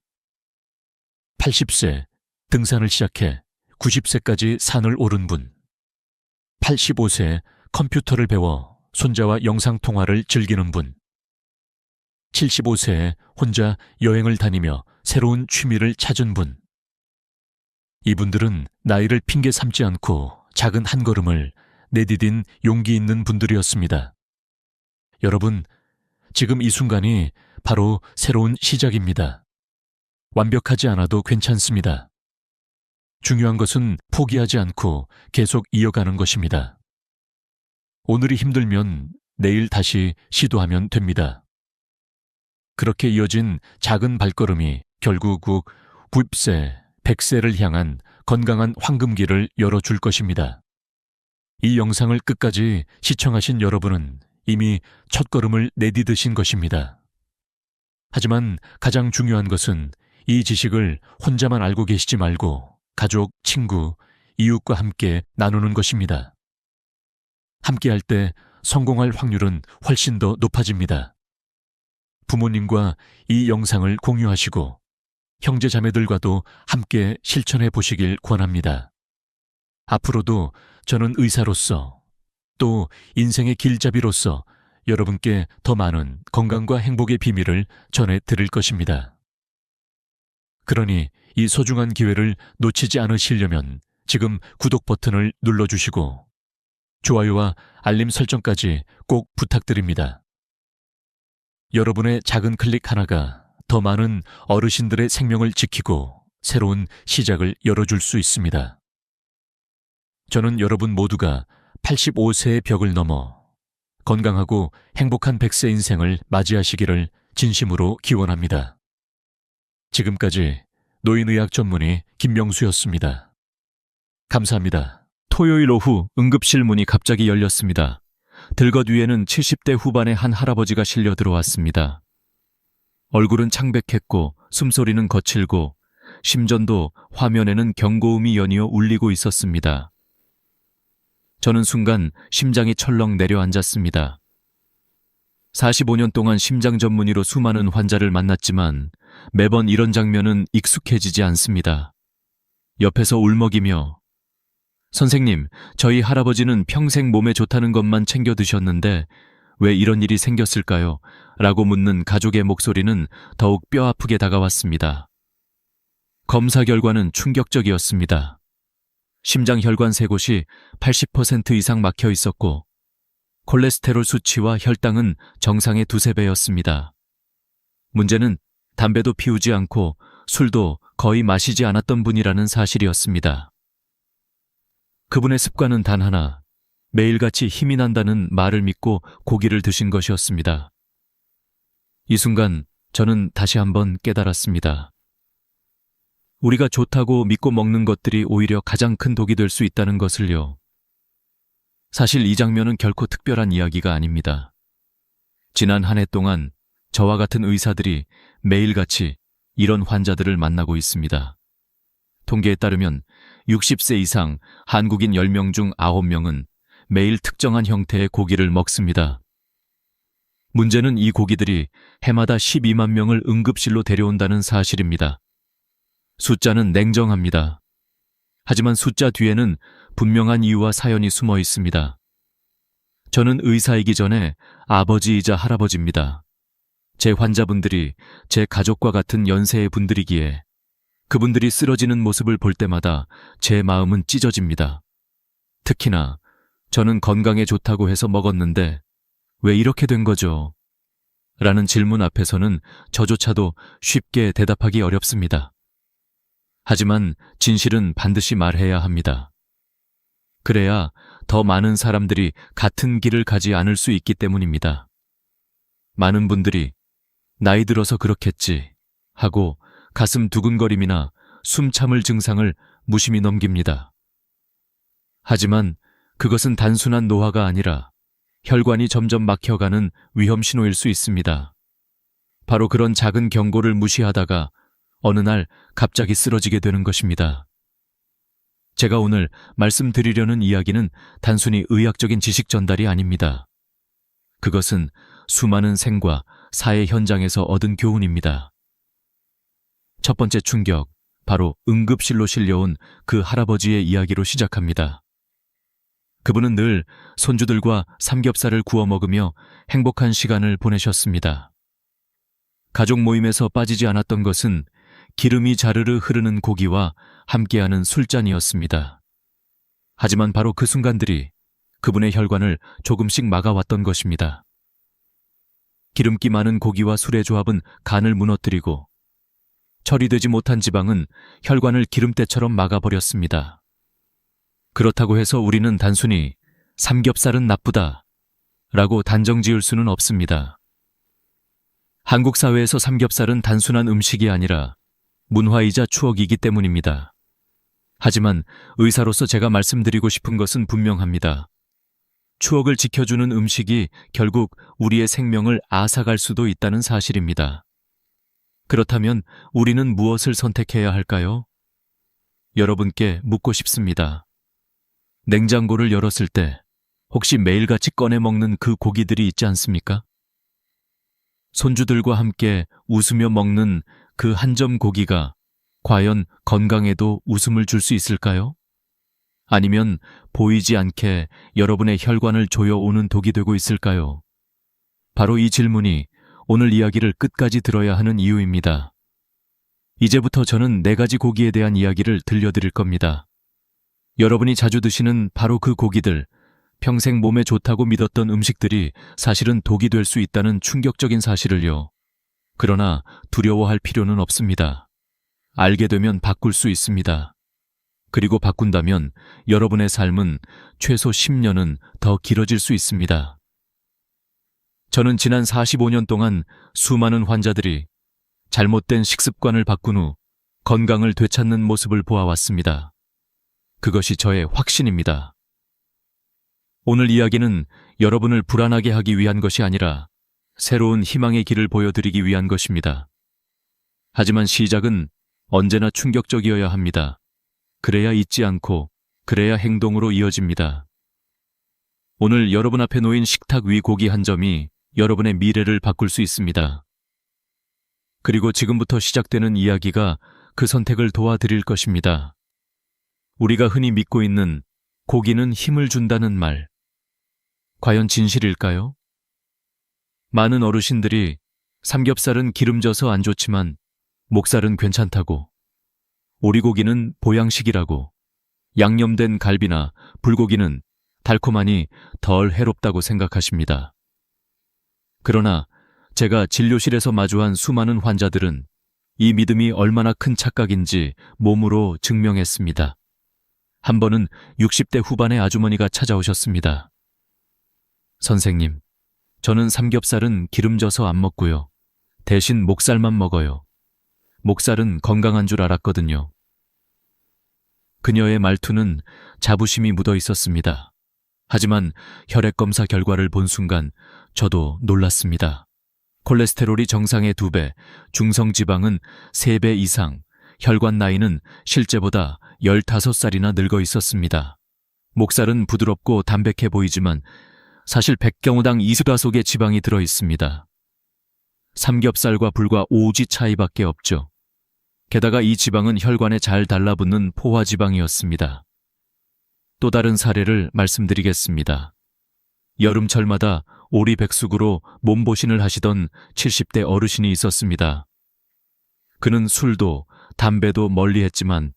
80세 등산을 시작해 90세까지 산을 오른 분, 85세 컴퓨터를 배워 손자와 영상통화를 즐기는 분, 75세에 혼자 여행을 다니며 새로운 취미를 찾은 분. 이분들은 나이를 핑계 삼지 않고 작은 한 걸음을 내디딘 용기 있는 분들이었습니다. 여러분, 지금 이 순간이 바로 새로운 시작입니다. 완벽하지 않아도 괜찮습니다. 중요한 것은 포기하지 않고 계속 이어가는 것입니다. 오늘이 힘들면 내일 다시 시도하면 됩니다. 그렇게 이어진 작은 발걸음이 결국 90세, 100세를 향한 건강한 황금길을 열어줄 것입니다. 이 영상을 끝까지 시청하신 여러분은 이미 첫걸음을 내디드신 것입니다. 하지만 가장 중요한 것은 이 지식을 혼자만 알고 계시지 말고 가족, 친구, 이웃과 함께 나누는 것입니다. 함께할 때 성공할 확률은 훨씬 더 높아집니다. 부모님과 이 영상을 공유하시고 형제 자매들과도 함께 실천해 보시길 권합니다. 앞으로도 저는 의사로서 또 인생의 길잡이로서 여러분께 더 많은 건강과 행복의 비밀을 전해 드릴 것입니다. 그러니 이 소중한 기회를 놓치지 않으시려면 지금 구독 버튼을 눌러주시고 좋아요와 알림 설정까지 꼭 부탁드립니다. 여러분의 작은 클릭 하나가 더 많은 어르신들의 생명을 지키고 새로운 시작을 열어줄 수 있습니다. 저는 여러분 모두가 85세의 벽을 넘어 건강하고 행복한 100세 인생을 맞이하시기를 진심으로 기원합니다. 지금까지 노인의학 전문의 김명수였습니다. 감사합니다. 토요일 오후 응급실 문이 갑자기 열렸습니다. 들것 위에는 70대 후반의 한 할아버지가 실려 들어왔습니다. 얼굴은 창백했고 숨소리는 거칠고 심전도 화면에는 경고음이 연이어 울리고 있었습니다. 저는 순간 심장이 철렁 내려앉았습니다. 45년 동안 심장 전문의로 수많은 환자를 만났지만 매번 이런 장면은 익숙해지지 않습니다. 옆에서 울먹이며 선생님, 저희 할아버지는 평생 몸에 좋다는 것만 챙겨 드셨는데 왜 이런 일이 생겼을까요? 라고 묻는 가족의 목소리는 더욱 뼈아프게 다가왔습니다. 검사 결과는 충격적이었습니다. 심장 혈관 세 곳이 80% 이상 막혀 있었고 콜레스테롤 수치와 혈당은 정상의 2~3배였습니다. 문제는 담배도 피우지 않고 술도 거의 마시지 않았던 분이라는 사실이었습니다. 그분의 습관은 단 하나, 매일같이 힘이 난다는 말을 믿고 고기를 드신 것이었습니다. 이 순간 저는 다시 한번 깨달았습니다. 우리가 좋다고 믿고 먹는 것들이 오히려 가장 큰 독이 될 수 있다는 것을요. 사실 이 장면은 결코 특별한 이야기가 아닙니다. 지난 한 해 동안 저와 같은 의사들이 매일같이 이런 환자들을 만나고 있습니다. 통계에 따르면 60세 이상 한국인 10명 중 9명은 매일 특정한 형태의 고기를 먹습니다. 문제는 이 고기들이 해마다 12만 명을 응급실로 데려온다는 사실입니다. 숫자는 냉정합니다. 하지만 숫자 뒤에는 분명한 이유와 사연이 숨어 있습니다. 저는 의사이기 전에 아버지이자 할아버지입니다. 제 환자분들이 제 가족과 같은 연세의 분들이기에 그분들이 쓰러지는 모습을 볼 때마다 제 마음은 찢어집니다. 특히나 저는 건강에 좋다고 해서 먹었는데 왜 이렇게 된 거죠? 라는 질문 앞에서는 저조차도 쉽게 대답하기 어렵습니다. 하지만 진실은 반드시 말해야 합니다. 그래야 더 많은 사람들이 같은 길을 가지 않을 수 있기 때문입니다. 많은 분들이 나이 들어서 그렇겠지 하고 가슴 두근거림이나 숨 참을 증상을 무심히 넘깁니다. 하지만 그것은 단순한 노화가 아니라 혈관이 점점 막혀가는 위험 신호일 수 있습니다. 바로 그런 작은 경고를 무시하다가 어느 날 갑자기 쓰러지게 되는 것입니다. 제가 오늘 말씀드리려는 이야기는 단순히 의학적인 지식 전달이 아닙니다. 그것은 수많은 생과 사회 현장에서 얻은 교훈입니다. 첫 번째 충격, 바로 응급실로 실려온 그 할아버지의 이야기로 시작합니다. 그분은 늘 손주들과 삼겹살을 구워 먹으며 행복한 시간을 보내셨습니다. 가족 모임에서 빠지지 않았던 것은 기름이 자르르 흐르는 고기와 함께하는 술잔이었습니다. 하지만 바로 그 순간들이 그분의 혈관을 조금씩 막아왔던 것입니다. 기름기 많은 고기와 술의 조합은 간을 무너뜨리고 처리되지 못한 지방은 혈관을 기름때처럼 막아버렸습니다. 그렇다고 해서 우리는 단순히 삼겹살은 나쁘다 라고 단정 지을 수는 없습니다. 한국 사회에서 삼겹살은 단순한 음식이 아니라 문화이자 추억이기 때문입니다. 하지만 의사로서 제가 말씀드리고 싶은 것은 분명합니다. 추억을 지켜주는 음식이 결국 우리의 생명을 앗아갈 수도 있다는 사실입니다. 그렇다면 우리는 무엇을 선택해야 할까요? 여러분께 묻고 싶습니다. 냉장고를 열었을 때 혹시 매일같이 꺼내 먹는 그 고기들이 있지 않습니까? 손주들과 함께 웃으며 먹는 그 한 점 고기가 과연 건강에도 웃음을 줄 수 있을까요? 아니면 보이지 않게 여러분의 혈관을 조여오는 독이 되고 있을까요? 바로 이 질문이 오늘 이야기를 끝까지 들어야 하는 이유입니다. 이제부터 저는 4가지 고기에 대한 이야기를 들려드릴 겁니다. 여러분이 자주 드시는 바로 그 고기들, 평생 몸에 좋다고 믿었던 음식들이 사실은 독이 될 수 있다는 충격적인 사실을요. 그러나 두려워할 필요는 없습니다. 알게 되면 바꿀 수 있습니다. 그리고 바꾼다면 여러분의 삶은 최소 10년은 더 길어질 수 있습니다. 저는 지난 45년 동안 수많은 환자들이 잘못된 식습관을 바꾼 후 건강을 되찾는 모습을 보아왔습니다. 그것이 저의 확신입니다. 오늘 이야기는 여러분을 불안하게 하기 위한 것이 아니라 새로운 희망의 길을 보여드리기 위한 것입니다. 하지만 시작은 언제나 충격적이어야 합니다. 그래야 잊지 않고, 그래야 행동으로 이어집니다. 오늘 여러분 앞에 놓인 식탁 위 고기 한 점이 여러분의 미래를 바꿀 수 있습니다. 그리고 지금부터 시작되는 이야기가 그 선택을 도와드릴 것입니다. 우리가 흔히 믿고 있는 고기는 힘을 준다는 말. 과연 진실일까요? 많은 어르신들이 삼겹살은 기름져서 안 좋지만 목살은 괜찮다고, 오리고기는 보양식이라고, 양념된 갈비나 불고기는 달콤하니 덜 해롭다고 생각하십니다. 그러나 제가 진료실에서 마주한 수많은 환자들은 이 믿음이 얼마나 큰 착각인지 몸으로 증명했습니다. 한 번은 60대 후반의 아주머니가 찾아오셨습니다. 선생님, 저는 삼겹살은 기름져서 안 먹고요. 대신 목살만 먹어요. 목살은 건강한 줄 알았거든요. 그녀의 말투는 자부심이 묻어 있었습니다. 하지만 혈액 검사 결과를 본 순간 저도 놀랐습니다. 콜레스테롤이 정상의 2배, 중성지방은 3배 이상, 혈관 나이는 실제보다 15살이나 늙어 있었습니다. 목살은 부드럽고 담백해 보이지만 사실 100경우당 20가속의 지방이 들어 있습니다. 삼겹살과 불과 5지 차이밖에 없죠. 게다가 이 지방은 혈관에 잘 달라붙는 포화지방이었습니다. 또 다른 사례를 말씀드리겠습니다. 여름철마다 오리백숙으로 몸보신을 하시던 70대 어르신이 있었습니다. 그는 술도 담배도 멀리했지만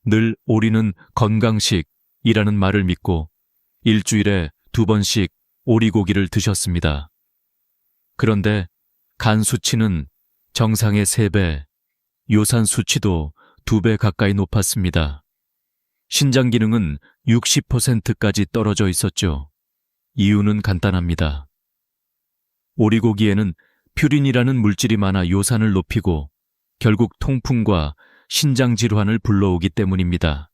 늘 오리는 건강식이라는 말을 믿고 일주일에 2번씩 오리고기를 드셨습니다. 그런데 간 수치는 정상의 3배, 요산 수치도 2배 가까이 높았습니다. 신장 기능은 60%까지 떨어져 있었죠. 이유는 간단합니다. 오리고기에는 퓨린이라는 물질이 많아 요산을 높이고 결국 통풍과 신장 질환을 불러오기 때문입니다.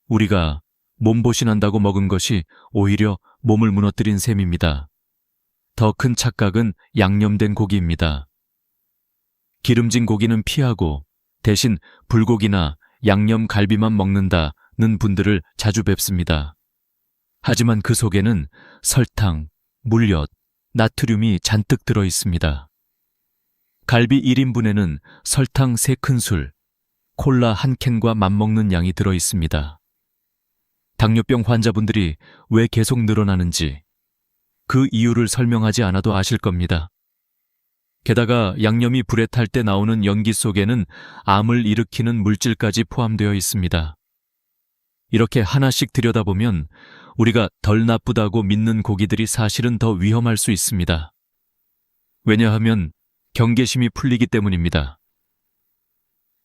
우리가 몸보신한다고 먹은 것이 오히려 몸을 무너뜨린 셈입니다. 더 큰 착각은 양념된 고기입니다. 기름진 고기는 피하고 대신 불고기나 양념 갈비만 먹는다는 분들을 자주 뵙습니다. 하지만 그 속에는 설탕, 물엿, 나트륨이 잔뜩 들어 있습니다. 갈비 1인분에는 설탕 3큰술, 콜라 1캔과 맞먹는 양이 들어 있습니다. 당뇨병 환자분들이 왜 계속 늘어나는지 그 이유를 설명하지 않아도 아실 겁니다. 게다가 양념이 불에 탈 때 나오는 연기 속에는 암을 일으키는 물질까지 포함되어 있습니다. 이렇게 하나씩 들여다보면 우리가 덜 나쁘다고 믿는 고기들이 사실은 더 위험할 수 있습니다. 왜냐하면 경계심이 풀리기 때문입니다.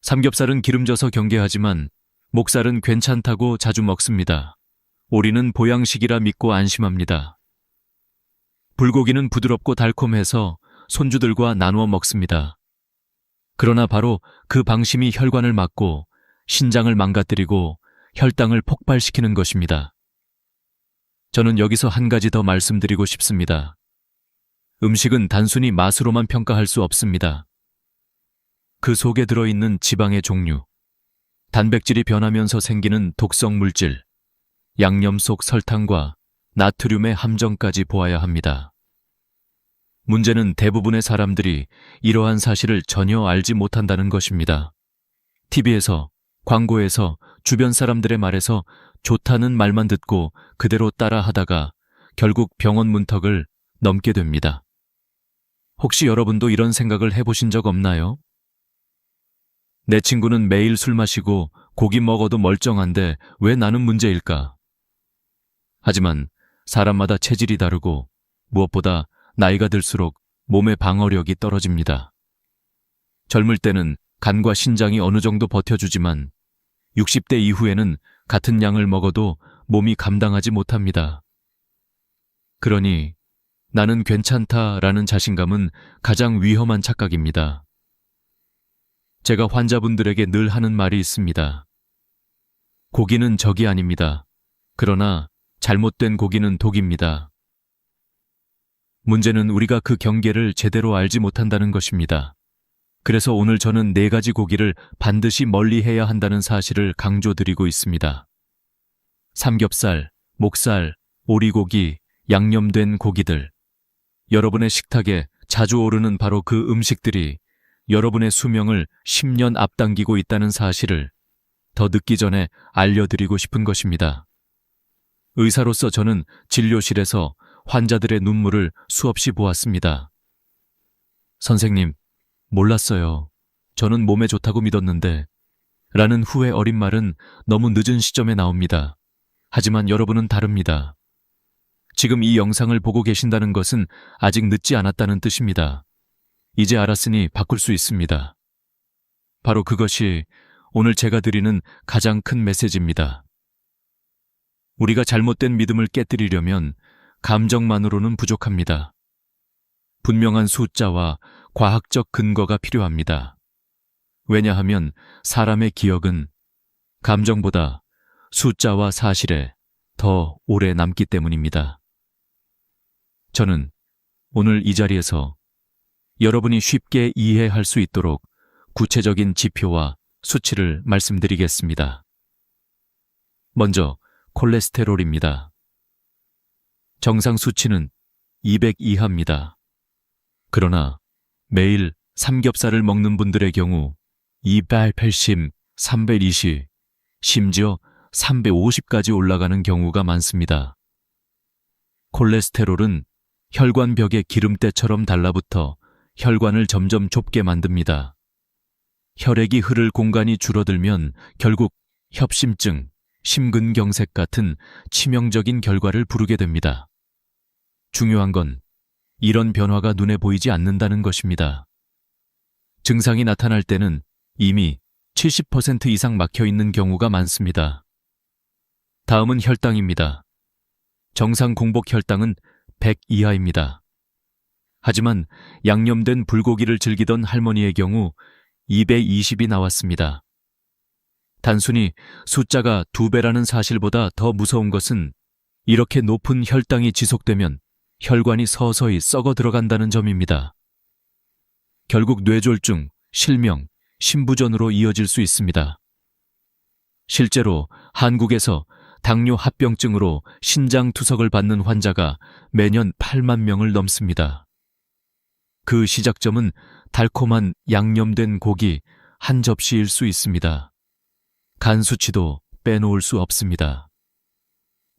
삼겹살은 기름져서 경계하지만 목살은 괜찮다고 자주 먹습니다. 오리는 보양식이라 믿고 안심합니다. 불고기는 부드럽고 달콤해서 손주들과 나누어 먹습니다. 그러나 바로 그 방심이 혈관을 막고 신장을 망가뜨리고 혈당을 폭발시키는 것입니다. 저는 여기서 한 가지 더 말씀드리고 싶습니다. 음식은 단순히 맛으로만 평가할 수 없습니다. 그 속에 들어있는 지방의 종류, 단백질이 변하면서 생기는 독성 물질, 양념 속 설탕과 나트륨의 함정까지 보아야 합니다. 문제는 대부분의 사람들이 이러한 사실을 전혀 알지 못한다는 것입니다. TV에서, 광고에서, 주변 사람들의 말에서 좋다는 말만 듣고 그대로 따라 하다가 결국 병원 문턱을 넘게 됩니다. 혹시 여러분도 이런 생각을 해보신 적 없나요? 내 친구는 매일 술 마시고 고기 먹어도 멀쩡한데 왜 나는 문제일까? 하지만 사람마다 체질이 다르고 무엇보다 나이가 들수록 몸의 방어력이 떨어집니다. 젊을 때는 간과 신장이 어느 정도 버텨주지만 60대 이후에는 같은 양을 먹어도 몸이 감당하지 못합니다. 그러니 나는 괜찮다라는 자신감은 가장 위험한 착각입니다. 제가 환자분들에게 늘 하는 말이 있습니다. 고기는 적이 아닙니다. 그러나 잘못된 고기는 독입니다. 문제는 우리가 그 경계를 제대로 알지 못한다는 것입니다. 그래서 오늘 저는 4가지 고기를 반드시 멀리해야 한다는 사실을 강조드리고 있습니다. 삼겹살, 목살, 오리고기, 양념된 고기들. 여러분의 식탁에 자주 오르는 바로 그 음식들이 여러분의 수명을 10년 앞당기고 있다는 사실을 더 늦기 전에 알려드리고 싶은 것입니다. 의사로서 저는 진료실에서 환자들의 눈물을 수없이 보았습니다. 선생님, 몰랐어요. 저는 몸에 좋다고 믿었는데 라는 후회 어린 말은 너무 늦은 시점에 나옵니다. 하지만 여러분은 다릅니다. 지금 이 영상을 보고 계신다는 것은 아직 늦지 않았다는 뜻입니다. 이제 알았으니 바꿀 수 있습니다. 바로 그것이 오늘 제가 드리는 가장 큰 메시지입니다. 우리가 잘못된 믿음을 깨뜨리려면 감정만으로는 부족합니다. 분명한 숫자와 과학적 근거가 필요합니다. 왜냐하면 사람의 기억은 감정보다 숫자와 사실에 더 오래 남기 때문입니다. 저는 오늘 이 자리에서 여러분이 쉽게 이해할 수 있도록 구체적인 지표와 수치를 말씀드리겠습니다. 먼저 콜레스테롤입니다. 정상 수치는 200 이하입니다. 그러나 매일 삼겹살을 먹는 분들의 경우 280, 320, 심지어 350까지 올라가는 경우가 많습니다. 콜레스테롤은 혈관벽에 기름때처럼 달라붙어 혈관을 점점 좁게 만듭니다. 혈액이 흐를 공간이 줄어들면 결국 협심증, 심근경색 같은 치명적인 결과를 부르게 됩니다. 중요한 건 이런 변화가 눈에 보이지 않는다는 것입니다. 증상이 나타날 때는 이미 70% 이상 막혀 있는 경우가 많습니다. 다음은 혈당입니다. 정상 공복 혈당은 100 이하입니다. 하지만 양념된 불고기를 즐기던 할머니의 경우 220이 나왔습니다. 단순히 숫자가 2배라는 사실보다 더 무서운 것은 이렇게 높은 혈당이 지속되면 혈관이 서서히 썩어 들어간다는 점입니다. 결국 뇌졸중, 실명, 심부전으로 이어질 수 있습니다. 실제로 한국에서 당뇨 합병증으로 신장 투석을 받는 환자가 매년 8만 명을 넘습니다. 그 시작점은 달콤한 양념된 고기 한 접시일 수 있습니다. 간 수치도 빼놓을 수 없습니다.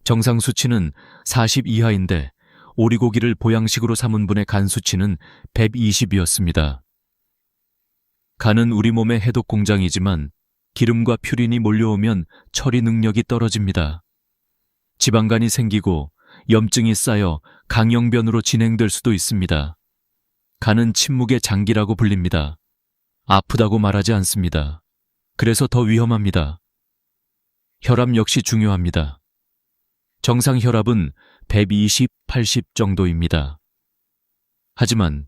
정상 수치는 40 이하인데 오리고기를 보양식으로 삼은 분의 간 수치는 120이었습니다. 간은 우리 몸의 해독 공장이지만 기름과 퓨린이 몰려오면 처리 능력이 떨어집니다. 지방간이 생기고 염증이 쌓여 강형변으로 진행될 수도 있습니다. 간은 침묵의 장기라고 불립니다. 아프다고 말하지 않습니다. 그래서 더 위험합니다. 혈압 역시 중요합니다. 정상 혈압은 120, 80 정도입니다. 하지만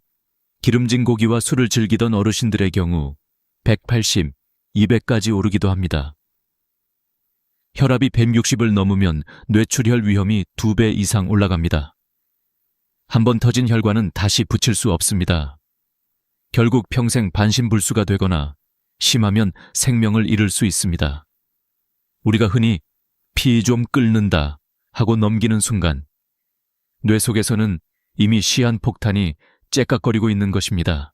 기름진 고기와 술을 즐기던 어르신들의 경우 180, 200까지 오르기도 합니다. 혈압이 160을 넘으면 뇌출혈 위험이 2배 이상 올라갑니다. 한번 터진 혈관은 다시 붙일 수 없습니다. 결국 평생 반신불수가 되거나 심하면 생명을 잃을 수 있습니다. 우리가 흔히 피 좀 끓는다 하고 넘기는 순간 뇌 속에서는 이미 시한폭탄이 째깍거리고 있는 것입니다.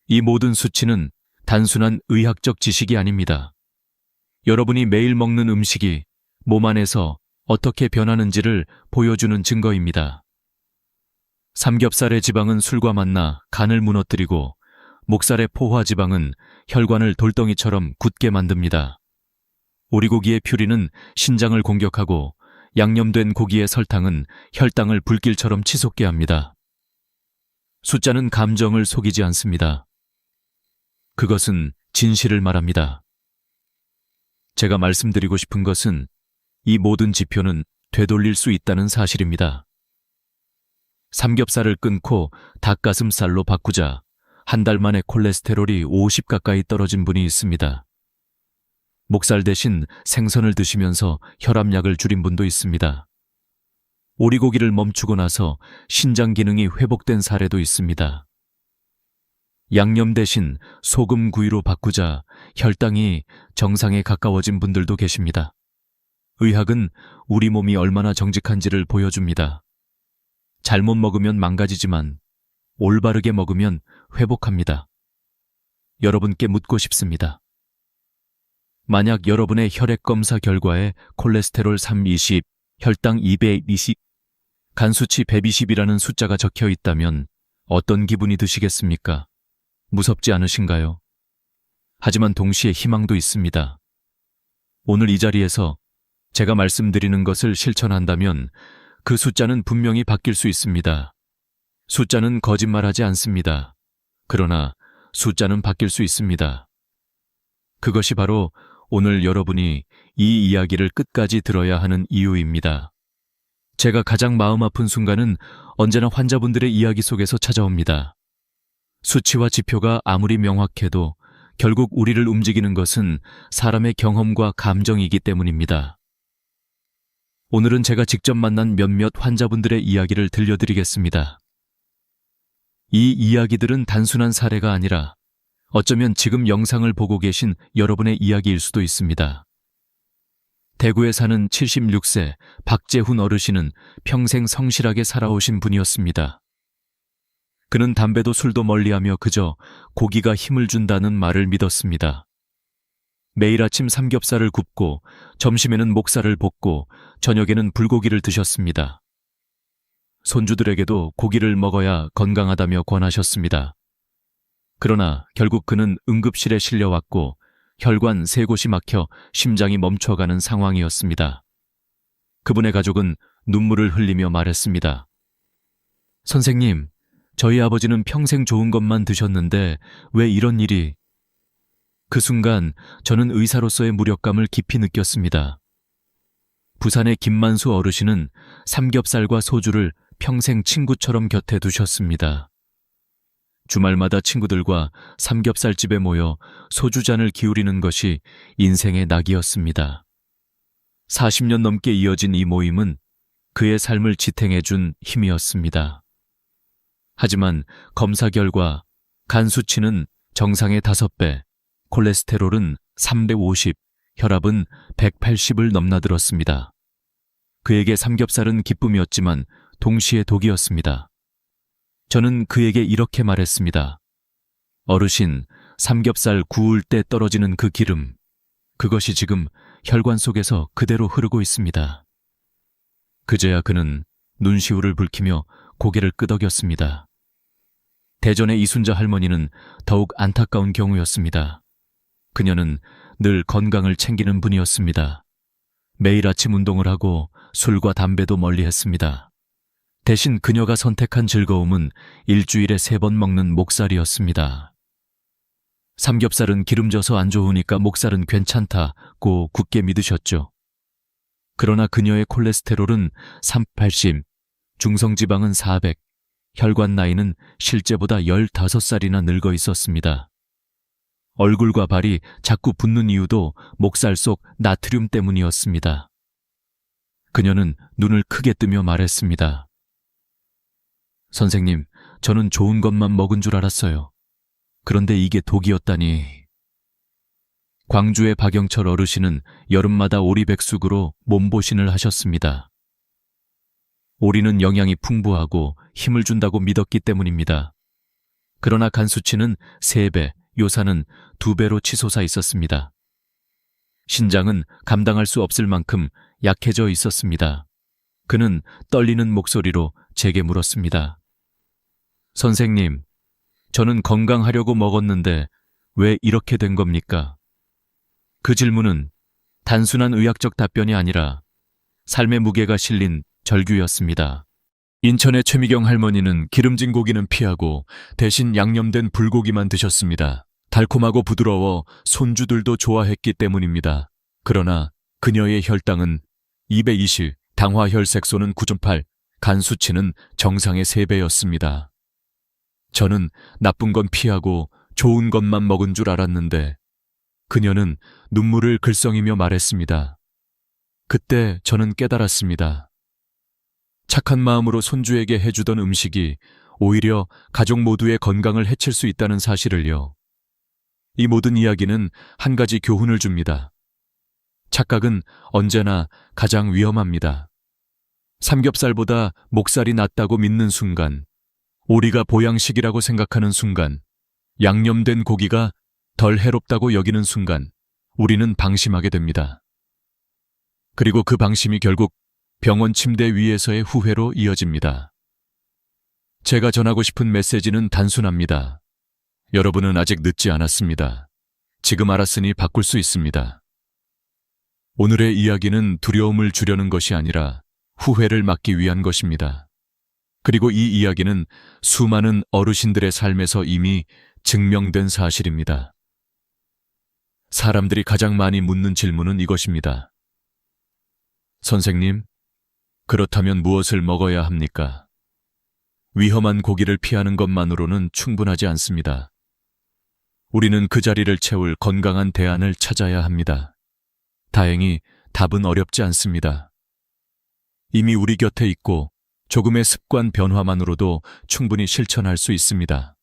이 모든 수치는 단순한 의학적 지식이 아닙니다. 여러분이 매일 먹는 음식이 몸 안에서 어떻게 변하는지를 보여주는 증거입니다. 삼겹살의 지방은 술과 만나 간을 무너뜨리고 목살의 포화지방은 혈관을 돌덩이처럼 굳게 만듭니다. 오리고기의 퓨린은 신장을 공격하고 양념된 고기의 설탕은 혈당을 불길처럼 치솟게 합니다. 숫자는 감정을 속이지 않습니다. 그것은 진실을 말합니다. 제가 말씀드리고 싶은 것은 이 모든 지표는 되돌릴 수 있다는 사실입니다. 삼겹살을 끊고 닭가슴살로 바꾸자 한 달 만에 콜레스테롤이 50 가까이 떨어진 분이 있습니다. 목살 대신 생선을 드시면서 혈압약을 줄인 분도 있습니다. 오리고기를 멈추고 나서 신장 기능이 회복된 사례도 있습니다. 양념 대신 소금 구이로 바꾸자 혈당이 정상에 가까워진 분들도 계십니다. 의학은 우리 몸이 얼마나 정직한지를 보여줍니다. 잘못 먹으면 망가지지만 올바르게 먹으면 회복합니다. 여러분께 묻고 싶습니다. 만약 여러분의 혈액 검사 결과에 콜레스테롤 320, 혈당 220, 간 수치 120이라는 숫자가 적혀 있다면 어떤 기분이 드시겠습니까? 무섭지 않으신가요? 하지만 동시에 희망도 있습니다. 오늘 이 자리에서 제가 말씀드리는 것을 실천한다면 그 숫자는 분명히 바뀔 수 있습니다. 숫자는 거짓말하지 않습니다. 그러나 숫자는 바뀔 수 있습니다. 그것이 바로 오늘 여러분이 이 이야기를 끝까지 들어야 하는 이유입니다. 제가 가장 마음 아픈 순간은 언제나 환자분들의 이야기 속에서 찾아옵니다. 수치와 지표가 아무리 명확해도 결국 우리를 움직이는 것은 사람의 경험과 감정이기 때문입니다. 오늘은 제가 직접 만난 몇몇 환자분들의 이야기를 들려드리겠습니다. 이 이야기들은 단순한 사례가 아니라 어쩌면 지금 영상을 보고 계신 여러분의 이야기일 수도 있습니다. 대구에 사는 76세 박재훈 어르신은 평생 성실하게 살아오신 분이었습니다. 그는 담배도 술도 멀리하며 그저 고기가 힘을 준다는 말을 믿었습니다. 매일 아침 삼겹살을 굽고 점심에는 목살을 볶고 저녁에는 불고기를 드셨습니다. 손주들에게도 고기를 먹어야 건강하다며 권하셨습니다. 그러나 결국 그는 응급실에 실려왔고 혈관 세 곳이 막혀 심장이 멈춰가는 상황이었습니다. 그분의 가족은 눈물을 흘리며 말했습니다. 선생님, 저희 아버지는 평생 좋은 것만 드셨는데 왜 이런 일이... 그 순간 저는 의사로서의 무력감을 깊이 느꼈습니다. 부산의 김만수 어르신은 삼겹살과 소주를 평생 친구처럼 곁에 두셨습니다. 주말마다 친구들과 삼겹살집에 모여 소주잔을 기울이는 것이 인생의 낙이었습니다. 40년 넘게 이어진 이 모임은 그의 삶을 지탱해준 힘이었습니다. 하지만 검사 결과 간 수치는 정상의 5배, 콜레스테롤은 350, 혈압은 180을 넘나들었습니다. 그에게 삼겹살은 기쁨이었지만 동시에 독이었습니다. 저는 그에게 이렇게 말했습니다. 어르신, 삼겹살 구울 때 떨어지는 그 기름, 그것이 지금 혈관 속에서 그대로 흐르고 있습니다. 그제야 그는 눈시울을 붉히며 고개를 끄덕였습니다. 대전의 이순자 할머니는 더욱 안타까운 경우였습니다. 그녀는 늘 건강을 챙기는 분이었습니다. 매일 아침 운동을 하고 술과 담배도 멀리했습니다. 대신 그녀가 선택한 즐거움은 일주일에 3번 먹는 목살이었습니다. 삼겹살은 기름져서 안 좋으니까 목살은 괜찮다고 굳게 믿으셨죠. 그러나 그녀의 콜레스테롤은 380, 중성지방은 400, 혈관 나이는 실제보다 15살이나 늙어 있었습니다. 얼굴과 발이 자꾸 붓는 이유도 목살 속 나트륨 때문이었습니다. 그녀는 눈을 크게 뜨며 말했습니다. 선생님, 저는 좋은 것만 먹은 줄 알았어요. 그런데 이게 독이었다니. 광주의 박영철 어르신은 여름마다 오리백숙으로 몸보신을 하셨습니다. 오리는 영양이 풍부하고 힘을 준다고 믿었기 때문입니다. 그러나 간 수치는 3배, 요산은 2배로 치솟아 있었습니다. 신장은 감당할 수 없을 만큼 약해져 있었습니다. 그는 떨리는 목소리로 제게 물었습니다. 선생님, 저는 건강하려고 먹었는데 왜 이렇게 된 겁니까? 그 질문은 단순한 의학적 답변이 아니라 삶의 무게가 실린 절규였습니다. 인천의 최미경 할머니는 기름진 고기는 피하고 대신 양념된 불고기만 드셨습니다. 달콤하고 부드러워 손주들도 좋아했기 때문입니다. 그러나 그녀의 혈당은 220, 당화혈색소는 9.8, 간 수치는 정상의 3배였습니다. 저는 나쁜 건 피하고 좋은 것만 먹은 줄 알았는데 그녀는 눈물을 글썽이며 말했습니다. 그때 저는 깨달았습니다. 착한 마음으로 손주에게 해주던 음식이 오히려 가족 모두의 건강을 해칠 수 있다는 사실을요. 이 모든 이야기는 한 가지 교훈을 줍니다. 착각은 언제나 가장 위험합니다. 삼겹살보다 목살이 낫다고 믿는 순간, 오리가 보양식이라고 생각하는 순간, 양념된 고기가 덜 해롭다고 여기는 순간, 우리는 방심하게 됩니다. 그리고 그 방심이 결국 병원 침대 위에서의 후회로 이어집니다. 제가 전하고 싶은 메시지는 단순합니다. 여러분은 아직 늦지 않았습니다. 지금 알았으니 바꿀 수 있습니다. 오늘의 이야기는 두려움을 주려는 것이 아니라 후회를 막기 위한 것입니다. 그리고 이 이야기는 수많은 어르신들의 삶에서 이미 증명된 사실입니다. 사람들이 가장 많이 묻는 질문은 이것입니다. 선생님, 그렇다면 무엇을 먹어야 합니까? 위험한 고기를 피하는 것만으로는 충분하지 않습니다. 우리는 그 자리를 채울 건강한 대안을 찾아야 합니다. 다행히 답은 어렵지 않습니다. 이미 우리 곁에 있고 조금의 습관 변화만으로도 충분히 실천할 수 있습니다.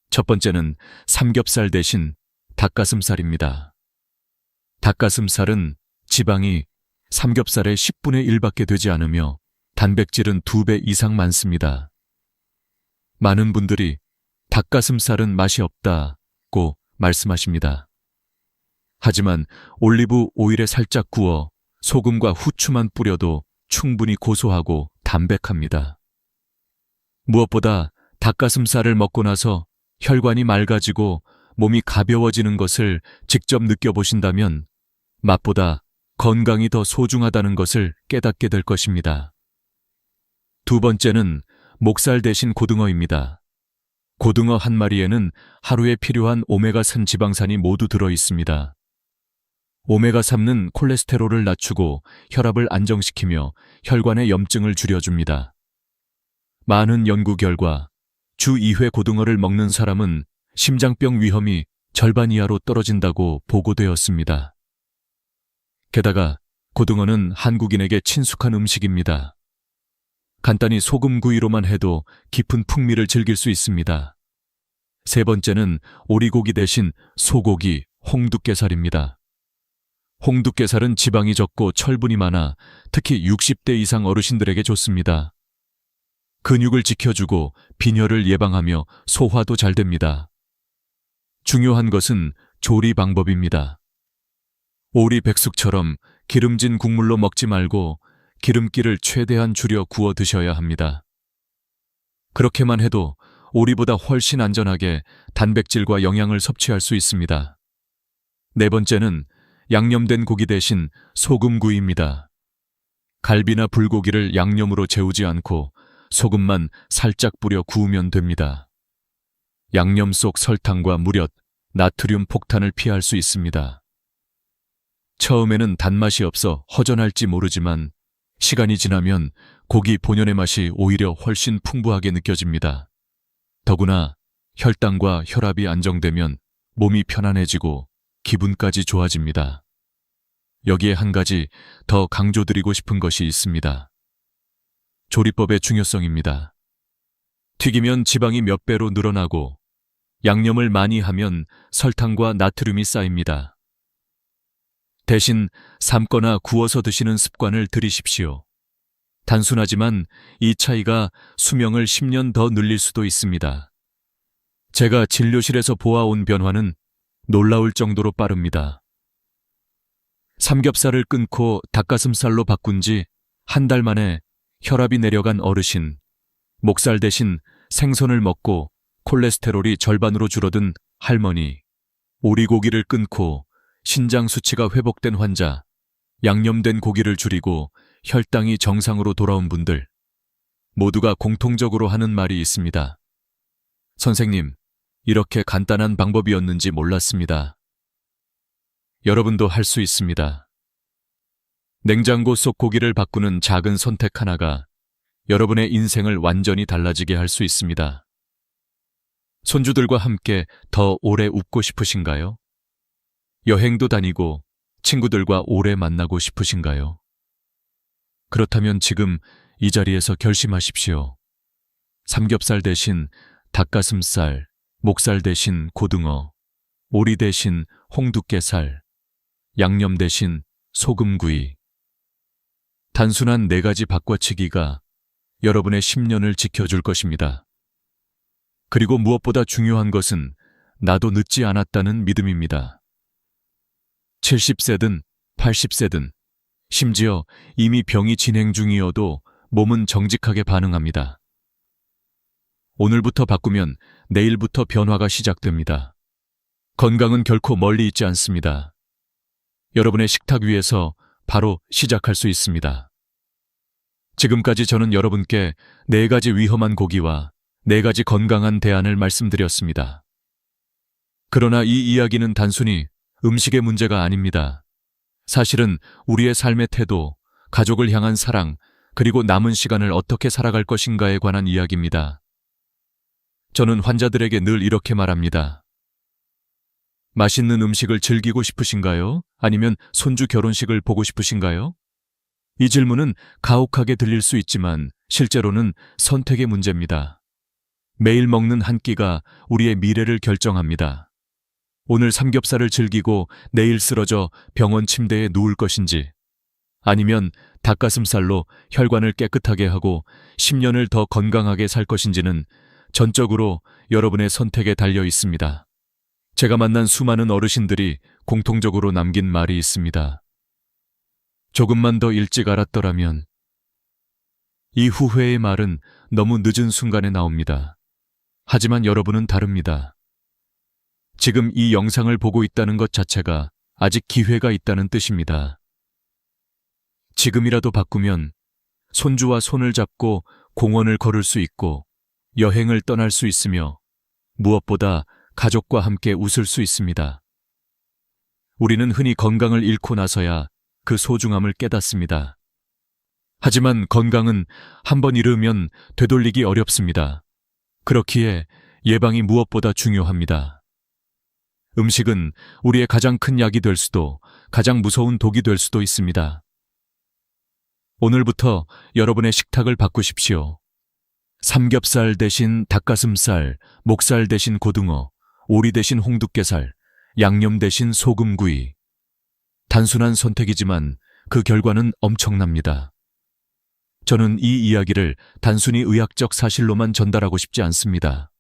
첫 번째는 삼겹살 대신 닭가슴살입니다. 닭가슴살은 지방이 삼겹살의 10분의 1밖에 되지 않으며 단백질은 2배 이상 많습니다. 많은 분들이 닭가슴살은 맛이 없다고 말씀하십니다. 하지만 올리브 오일에 살짝 구워 소금과 후추만 뿌려도 충분히 고소하고 담백합니다. 무엇보다 닭가슴살을 먹고 나서 혈관이 맑아지고 몸이 가벼워지는 것을 직접 느껴보신다면 맛보다 건강이 더 소중하다는 것을 깨닫게 될 것입니다. 두 번째는 목살 대신 고등어입니다. 고등어 한 마리에는 하루에 필요한 오메가3 지방산이 모두 들어 있습니다. 오메가3는 콜레스테롤을 낮추고 혈압을 안정시키며 혈관의 염증을 줄여줍니다. 많은 연구 결과 주 2회 고등어를 먹는 사람은 심장병 위험이 절반 이하로 떨어진다고 보고되었습니다. 게다가 고등어는 한국인에게 친숙한 음식입니다. 간단히 소금구이로만 해도 깊은 풍미를 즐길 수 있습니다. 세 번째는 오리고기 대신 소고기, 홍두깨살입니다. 홍두깨살은 지방이 적고 철분이 많아 특히 60대 이상 어르신들에게 좋습니다. 근육을 지켜주고 빈혈을 예방하며 소화도 잘 됩니다. 중요한 것은 조리 방법입니다. 오리 백숙처럼 기름진 국물로 먹지 말고 기름기를 최대한 줄여 구워 드셔야 합니다. 그렇게만 해도 오리보다 훨씬 안전하게 단백질과 영양을 섭취할 수 있습니다. 네 번째는 양념된 고기 대신 소금구이입니다. 갈비나 불고기를 양념으로 재우지 않고 소금만 살짝 뿌려 구우면 됩니다. 양념 속 설탕과 무렵, 나트륨 폭탄을 피할 수 있습니다. 처음에는 단맛이 없어 허전할지 모르지만 시간이 지나면 고기 본연의 맛이 오히려 훨씬 풍부하게 느껴집니다. 더구나 혈당과 혈압이 안정되면 몸이 편안해지고 기분까지 좋아집니다. 여기에 한 가지 더 강조드리고 싶은 것이 있습니다. 조리법의 중요성입니다. 튀기면 지방이 몇 배로 늘어나고 양념을 많이 하면 설탕과 나트륨이 쌓입니다. 대신 삶거나 구워서 드시는 습관을 들이십시오. 단순하지만 이 차이가 수명을 10년 더 늘릴 수도 있습니다. 제가 진료실에서 보아온 변화는 놀라울 정도로 빠릅니다. 삼겹살을 끊고 닭가슴살로 바꾼 지 한 달 만에 혈압이 내려간 어르신, 목살 대신 생선을 먹고 콜레스테롤이 절반으로 줄어든 할머니, 오리고기를 끊고 신장 수치가 회복된 환자, 양념된 고기를 줄이고 혈당이 정상으로 돌아온 분들, 모두가 공통적으로 하는 말이 있습니다. 선생님, 이렇게 간단한 방법이었는지 몰랐습니다. 여러분도 할 수 있습니다. 냉장고 속 고기를 바꾸는 작은 선택 하나가 여러분의 인생을 완전히 달라지게 할 수 있습니다. 손주들과 함께 더 오래 웃고 싶으신가요? 여행도 다니고 친구들과 오래 만나고 싶으신가요? 그렇다면 지금 이 자리에서 결심하십시오. 삼겹살 대신 닭가슴살, 목살 대신 고등어, 오리 대신 홍두깨살, 양념 대신 소금구이. 단순한 4가지 바꿔치기가 여러분의 10년을 지켜줄 것입니다. 그리고 무엇보다 중요한 것은 나도 늦지 않았다는 믿음입니다. 70세든 80세든 심지어 이미 병이 진행 중이어도 몸은 정직하게 반응합니다. 오늘부터 바꾸면 내일부터 변화가 시작됩니다. 건강은 결코 멀리 있지 않습니다. 여러분의 식탁 위에서 바로 시작할 수 있습니다. 지금까지 저는 여러분께 4가지 위험한 고기와 4가지 건강한 대안을 말씀드렸습니다. 그러나 이 이야기는 단순히 음식의 문제가 아닙니다. 사실은 우리의 삶의 태도, 가족을 향한 사랑, 그리고 남은 시간을 어떻게 살아갈 것인가에 관한 이야기입니다. 저는 환자들에게 늘 이렇게 말합니다. 맛있는 음식을 즐기고 싶으신가요? 아니면 손주 결혼식을 보고 싶으신가요? 이 질문은 가혹하게 들릴 수 있지만 실제로는 선택의 문제입니다. 매일 먹는 한 끼가 우리의 미래를 결정합니다. 오늘 삼겹살을 즐기고 내일 쓰러져 병원 침대에 누울 것인지, 아니면 닭가슴살로 혈관을 깨끗하게 하고 10년을 더 건강하게 살 것인지는 전적으로 여러분의 선택에 달려 있습니다. 제가 만난 수많은 어르신들이 공통적으로 남긴 말이 있습니다. 조금만 더 일찍 알았더라면, 이 후회의 말은 너무 늦은 순간에 나옵니다. 하지만 여러분은 다릅니다. 지금 이 영상을 보고 있다는 것 자체가 아직 기회가 있다는 뜻입니다. 지금이라도 바꾸면 손주와 손을 잡고 공원을 걸을 수 있고 여행을 떠날 수 있으며 무엇보다 가족과 함께 웃을 수 있습니다. 우리는 흔히 건강을 잃고 나서야 그 소중함을 깨닫습니다. 하지만 건강은 한번 잃으면 되돌리기 어렵습니다. 그렇기에 예방이 무엇보다 중요합니다. 음식은 우리의 가장 큰 약이 될 수도 가장 무서운 독이 될 수도 있습니다. 오늘부터 여러분의 식탁을 바꾸십시오. 삼겹살 대신 닭가슴살, 목살 대신 고등어, 오리 대신 홍두깨살, 양념 대신 소금구이. 단순한 선택이지만 그 결과는 엄청납니다. 저는 이 이야기를 단순히 의학적 사실로만 전달하고 싶지 않습니다.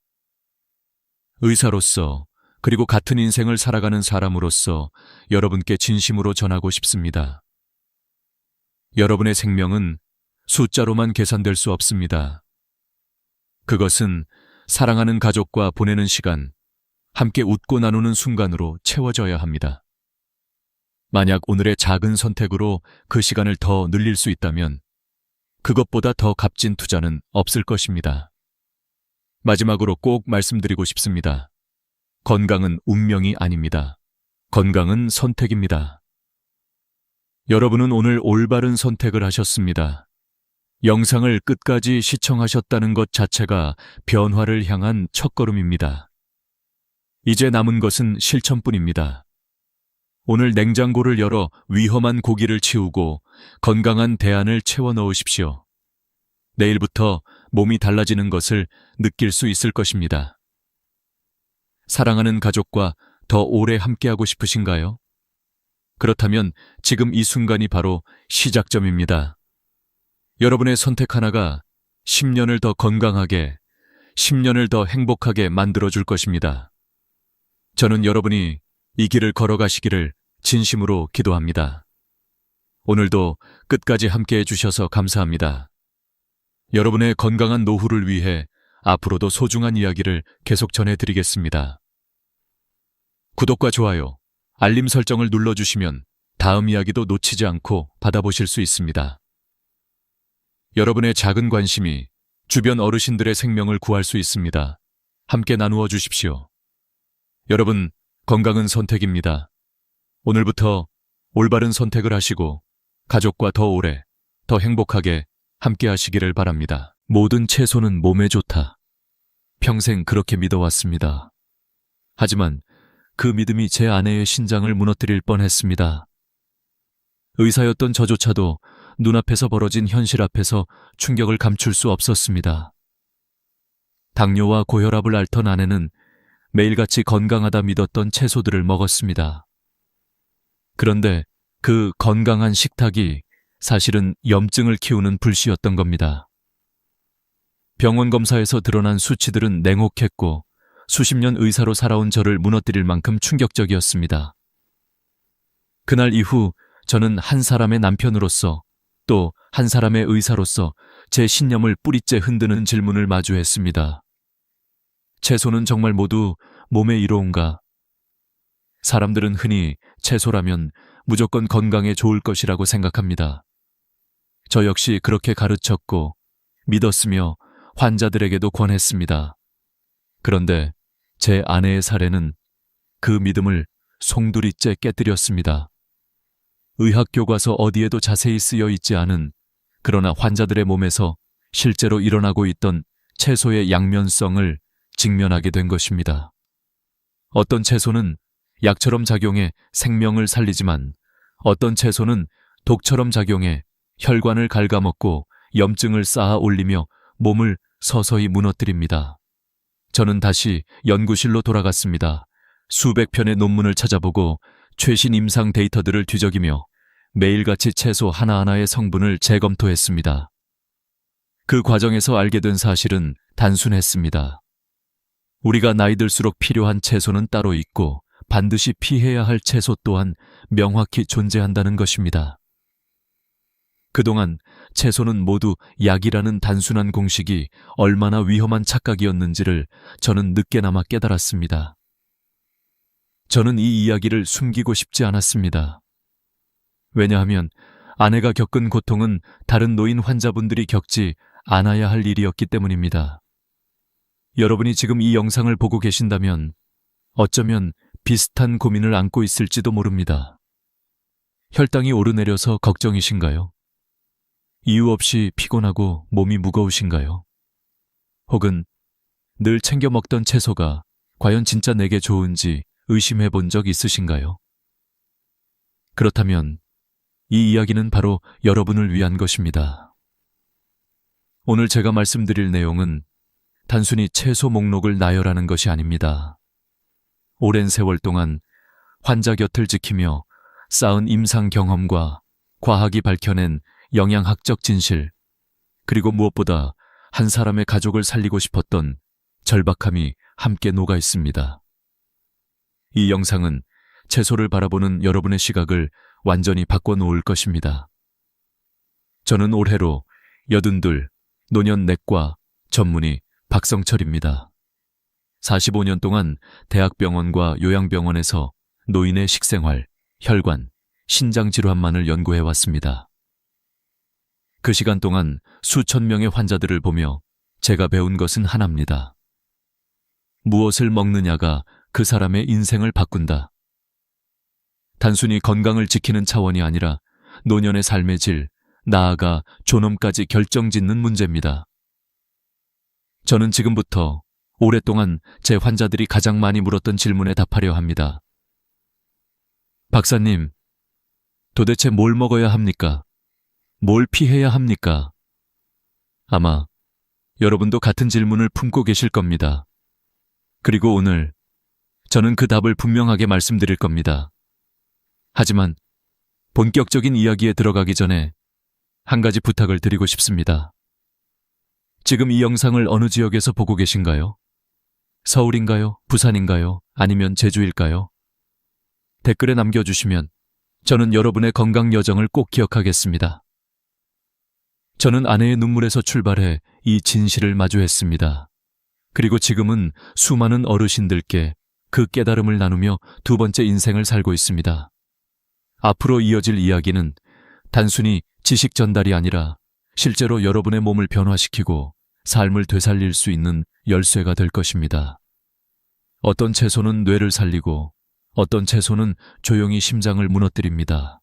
의사로서 그리고 같은 인생을 살아가는 사람으로서 여러분께 진심으로 전하고 싶습니다. 여러분의 생명은 숫자로만 계산될 수 없습니다. 그것은 사랑하는 가족과 보내는 시간, 함께 웃고 나누는 순간으로 채워져야 합니다. 만약 오늘의 작은 선택으로 그 시간을 더 늘릴 수 있다면 그것보다 더 값진 투자는 없을 것입니다. 마지막으로 꼭 말씀드리고 싶습니다. 건강은 운명이 아닙니다. 건강은 선택입니다. 여러분은 오늘 올바른 선택을 하셨습니다. 영상을 끝까지 시청하셨다는 것 자체가 변화를 향한 첫걸음입니다. 이제 남은 것은 실천뿐입니다. 오늘 냉장고를 열어 위험한 고기를 치우고 건강한 대안을 채워 넣으십시오. 내일부터 몸이 달라지는 것을 느낄 수 있을 것입니다. 사랑하는 가족과 더 오래 함께하고 싶으신가요? 그렇다면 지금 이 순간이 바로 시작점입니다. 여러분의 선택 하나가 10년을 더 건강하게, 10년을 더 행복하게 만들어줄 것입니다. 저는 여러분이 이 길을 걸어가시기를 진심으로 기도합니다. 오늘도 끝까지 함께해 주셔서 감사합니다. 여러분의 건강한 노후를 위해 앞으로도 소중한 이야기를 계속 전해드리겠습니다. 구독과 좋아요, 알림 설정을 눌러주시면 다음 이야기도 놓치지 않고 받아보실 수 있습니다. 여러분의 작은 관심이 주변 어르신들의 생명을 구할 수 있습니다. 함께 나누어 주십시오. 여러분, 건강은 선택입니다. 오늘부터 올바른 선택을 하시고 가족과 더 오래, 더 행복하게 함께 하시기를 바랍니다. 모든 채소는 몸에 좋다. 평생 그렇게 믿어왔습니다. 하지만 그 믿음이 제 아내의 신장을 무너뜨릴 뻔했습니다. 의사였던 저조차도 눈앞에서 벌어진 현실 앞에서 충격을 감출 수 없었습니다. 당뇨와 고혈압을 앓던 아내는 매일같이 건강하다 믿었던 채소들을 먹었습니다. 그런데 그 건강한 식탁이 사실은 염증을 키우는 불씨였던 겁니다. 병원 검사에서 드러난 수치들은 냉혹했고 수십 년 의사로 살아온 저를 무너뜨릴 만큼 충격적이었습니다. 그날 이후 저는 한 사람의 남편으로서 또 한 사람의 의사로서 제 신념을 뿌리째 흔드는 질문을 마주했습니다. 채소는 정말 모두 몸에 이로운가? 사람들은 흔히 채소라면 무조건 건강에 좋을 것이라고 생각합니다. 저 역시 그렇게 가르쳤고 믿었으며 환자들에게도 권했습니다. 그런데 제 아내의 사례는 그 믿음을 송두리째 깨뜨렸습니다. 의학 교과서 어디에도 자세히 쓰여 있지 않은, 그러나 환자들의 몸에서 실제로 일어나고 있던 채소의 양면성을 직면하게 된 것입니다. 어떤 채소는 약처럼 작용해 생명을 살리지만 어떤 채소는 독처럼 작용해 혈관을 갉아먹고 염증을 쌓아 올리며 몸을 서서히 무너뜨립니다. 저는 다시 연구실로 돌아갔습니다. 수백 편의 논문을 찾아보고 최신 임상 데이터들을 뒤적이며 매일같이 채소 하나하나의 성분을 재검토했습니다. 그 과정에서 알게 된 사실은 단순했습니다. 우리가 나이 들수록 필요한 채소는 따로 있고 반드시 피해야 할 채소 또한 명확히 존재한다는 것입니다. 그동안 채소는 모두 약이라는 단순한 공식이 얼마나 위험한 착각이었는지를 저는 늦게나마 깨달았습니다. 저는 이 이야기를 숨기고 싶지 않았습니다. 왜냐하면 아내가 겪은 고통은 다른 노인 환자분들이 겪지 않아야 할 일이었기 때문입니다. 여러분이 지금 이 영상을 보고 계신다면 어쩌면 비슷한 고민을 안고 있을지도 모릅니다. 혈당이 오르내려서 걱정이신가요? 이유 없이 피곤하고 몸이 무거우신가요? 혹은 늘 챙겨 먹던 채소가 과연 진짜 내게 좋은지 의심해 본 적 있으신가요? 그렇다면 이 이야기는 바로 여러분을 위한 것입니다. 오늘 제가 말씀드릴 내용은 단순히 채소 목록을 나열하는 것이 아닙니다. 오랜 세월 동안 환자 곁을 지키며 쌓은 임상 경험과 과학이 밝혀낸 영양학적 진실, 그리고 무엇보다 한 사람의 가족을 살리고 싶었던 절박함이 함께 녹아 있습니다. 이 영상은 채소를 바라보는 여러분의 시각을 완전히 바꿔놓을 것입니다. 저는 올해로 82 노년 내과 전문의 박성철입니다. 45년 동안 대학병원과 요양병원에서 노인의 식생활, 혈관, 신장 질환만을 연구해왔습니다. 그 시간 동안 수천 명의 환자들을 보며 제가 배운 것은 하나입니다. 무엇을 먹느냐가 그 사람의 인생을 바꾼다. 단순히 건강을 지키는 차원이 아니라 노년의 삶의 질, 나아가 존엄까지 결정짓는 문제입니다. 저는 지금부터 오랫동안 제 환자들이 가장 많이 물었던 질문에 답하려 합니다. 박사님, 도대체 뭘 먹어야 합니까? 뭘 피해야 합니까? 아마 여러분도 같은 질문을 품고 계실 겁니다. 그리고 오늘 저는 그 답을 분명하게 말씀드릴 겁니다. 하지만 본격적인 이야기에 들어가기 전에 한 가지 부탁을 드리고 싶습니다. 지금 이 영상을 어느 지역에서 보고 계신가요? 서울인가요? 부산인가요? 아니면 제주일까요? 댓글에 남겨주시면 저는 여러분의 건강 여정을 꼭 기억하겠습니다. 저는 아내의 눈물에서 출발해 이 진실을 마주했습니다. 그리고 지금은 수많은 어르신들께 그 깨달음을 나누며 두 번째 인생을 살고 있습니다. 앞으로 이어질 이야기는 단순히 지식 전달이 아니라 실제로 여러분의 몸을 변화시키고 삶을 되살릴 수 있는 열쇠가 될 것입니다. 어떤 채소는 뇌를 살리고 어떤 채소는 조용히 심장을 무너뜨립니다.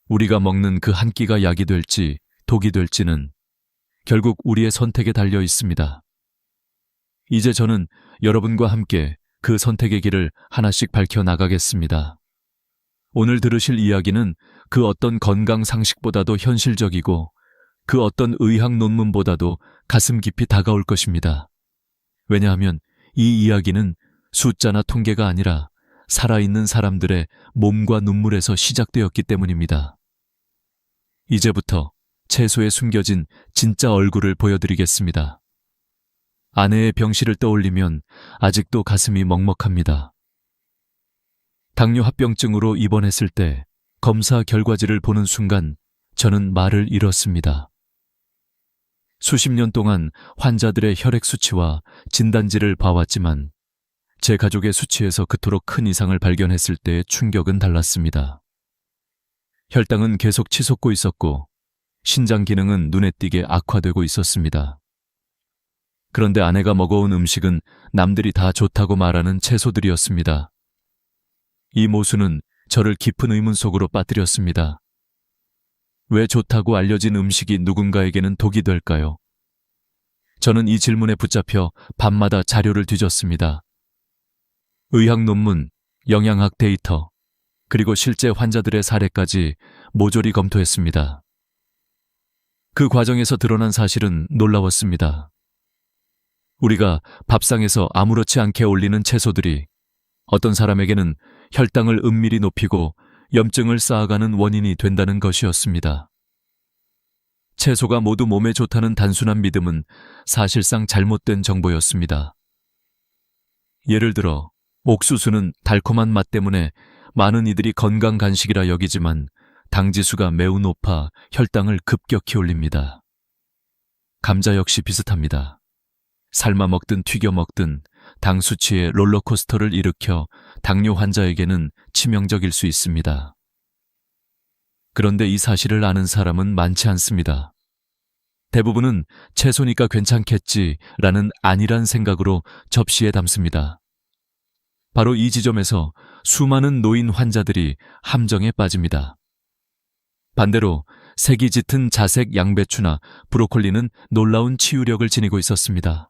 우리가 먹는 그 한 끼가 약이 될지 독이 될지는 결국 우리의 선택에 달려 있습니다. 이제 저는 여러분과 함께 그 선택의 길을 하나씩 밝혀나가겠습니다. 오늘 들으실 이야기는 그 어떤 건강 상식보다도 현실적이고 그 어떤 의학 논문보다도 가슴 깊이 다가올 것입니다. 왜냐하면 이 이야기는 숫자나 통계가 아니라 살아있는 사람들의 몸과 눈물에서 시작되었기 때문입니다. 이제부터 채소에 숨겨진 진짜 얼굴을 보여드리겠습니다. 아내의 병실을 떠올리면 아직도 가슴이 먹먹합니다. 당뇨합병증으로 입원했을 때 검사 결과지를 보는 순간 저는 말을 잃었습니다. 수십 년 동안 환자들의 혈액 수치와 진단지를 봐왔지만 제 가족의 수치에서 그토록 큰 이상을 발견했을 때의 충격은 달랐습니다. 혈당은 계속 치솟고 있었고 신장 기능은 눈에 띄게 악화되고 있었습니다. 그런데 아내가 먹어온 음식은 남들이 다 좋다고 말하는 채소들이었습니다. 이 모순은 저를 깊은 의문 속으로 빠뜨렸습니다. 왜 좋다고 알려진 음식이 누군가에게는 독이 될까요? 저는 이 질문에 붙잡혀 밤마다 자료를 뒤졌습니다. 의학 논문, 영양학 데이터, 그리고 실제 환자들의 사례까지 모조리 검토했습니다. 그 과정에서 드러난 사실은 놀라웠습니다. 우리가 밥상에서 아무렇지 않게 올리는 채소들이 어떤 사람에게는 혈당을 은밀히 높이고 염증을 쌓아가는 원인이 된다는 것이었습니다. 채소가 모두 몸에 좋다는 단순한 믿음은 사실상 잘못된 정보였습니다. 예를 들어 옥수수는 달콤한 맛 때문에 많은 이들이 건강 간식이라 여기지만 당지수가 매우 높아 혈당을 급격히 올립니다. 감자 역시 비슷합니다. 삶아 먹든 튀겨 먹든 당 수치의 롤러코스터를 일으켜 당뇨 환자에게는 치명적일 수 있습니다. 그런데 이 사실을 아는 사람은 많지 않습니다. 대부분은 채소니까 괜찮겠지라는 안일한 생각으로 접시에 담습니다. 바로 이 지점에서 수많은 노인 환자들이 함정에 빠집니다. 반대로 색이 짙은 자색 양배추나 브로콜리는 놀라운 치유력을 지니고 있었습니다.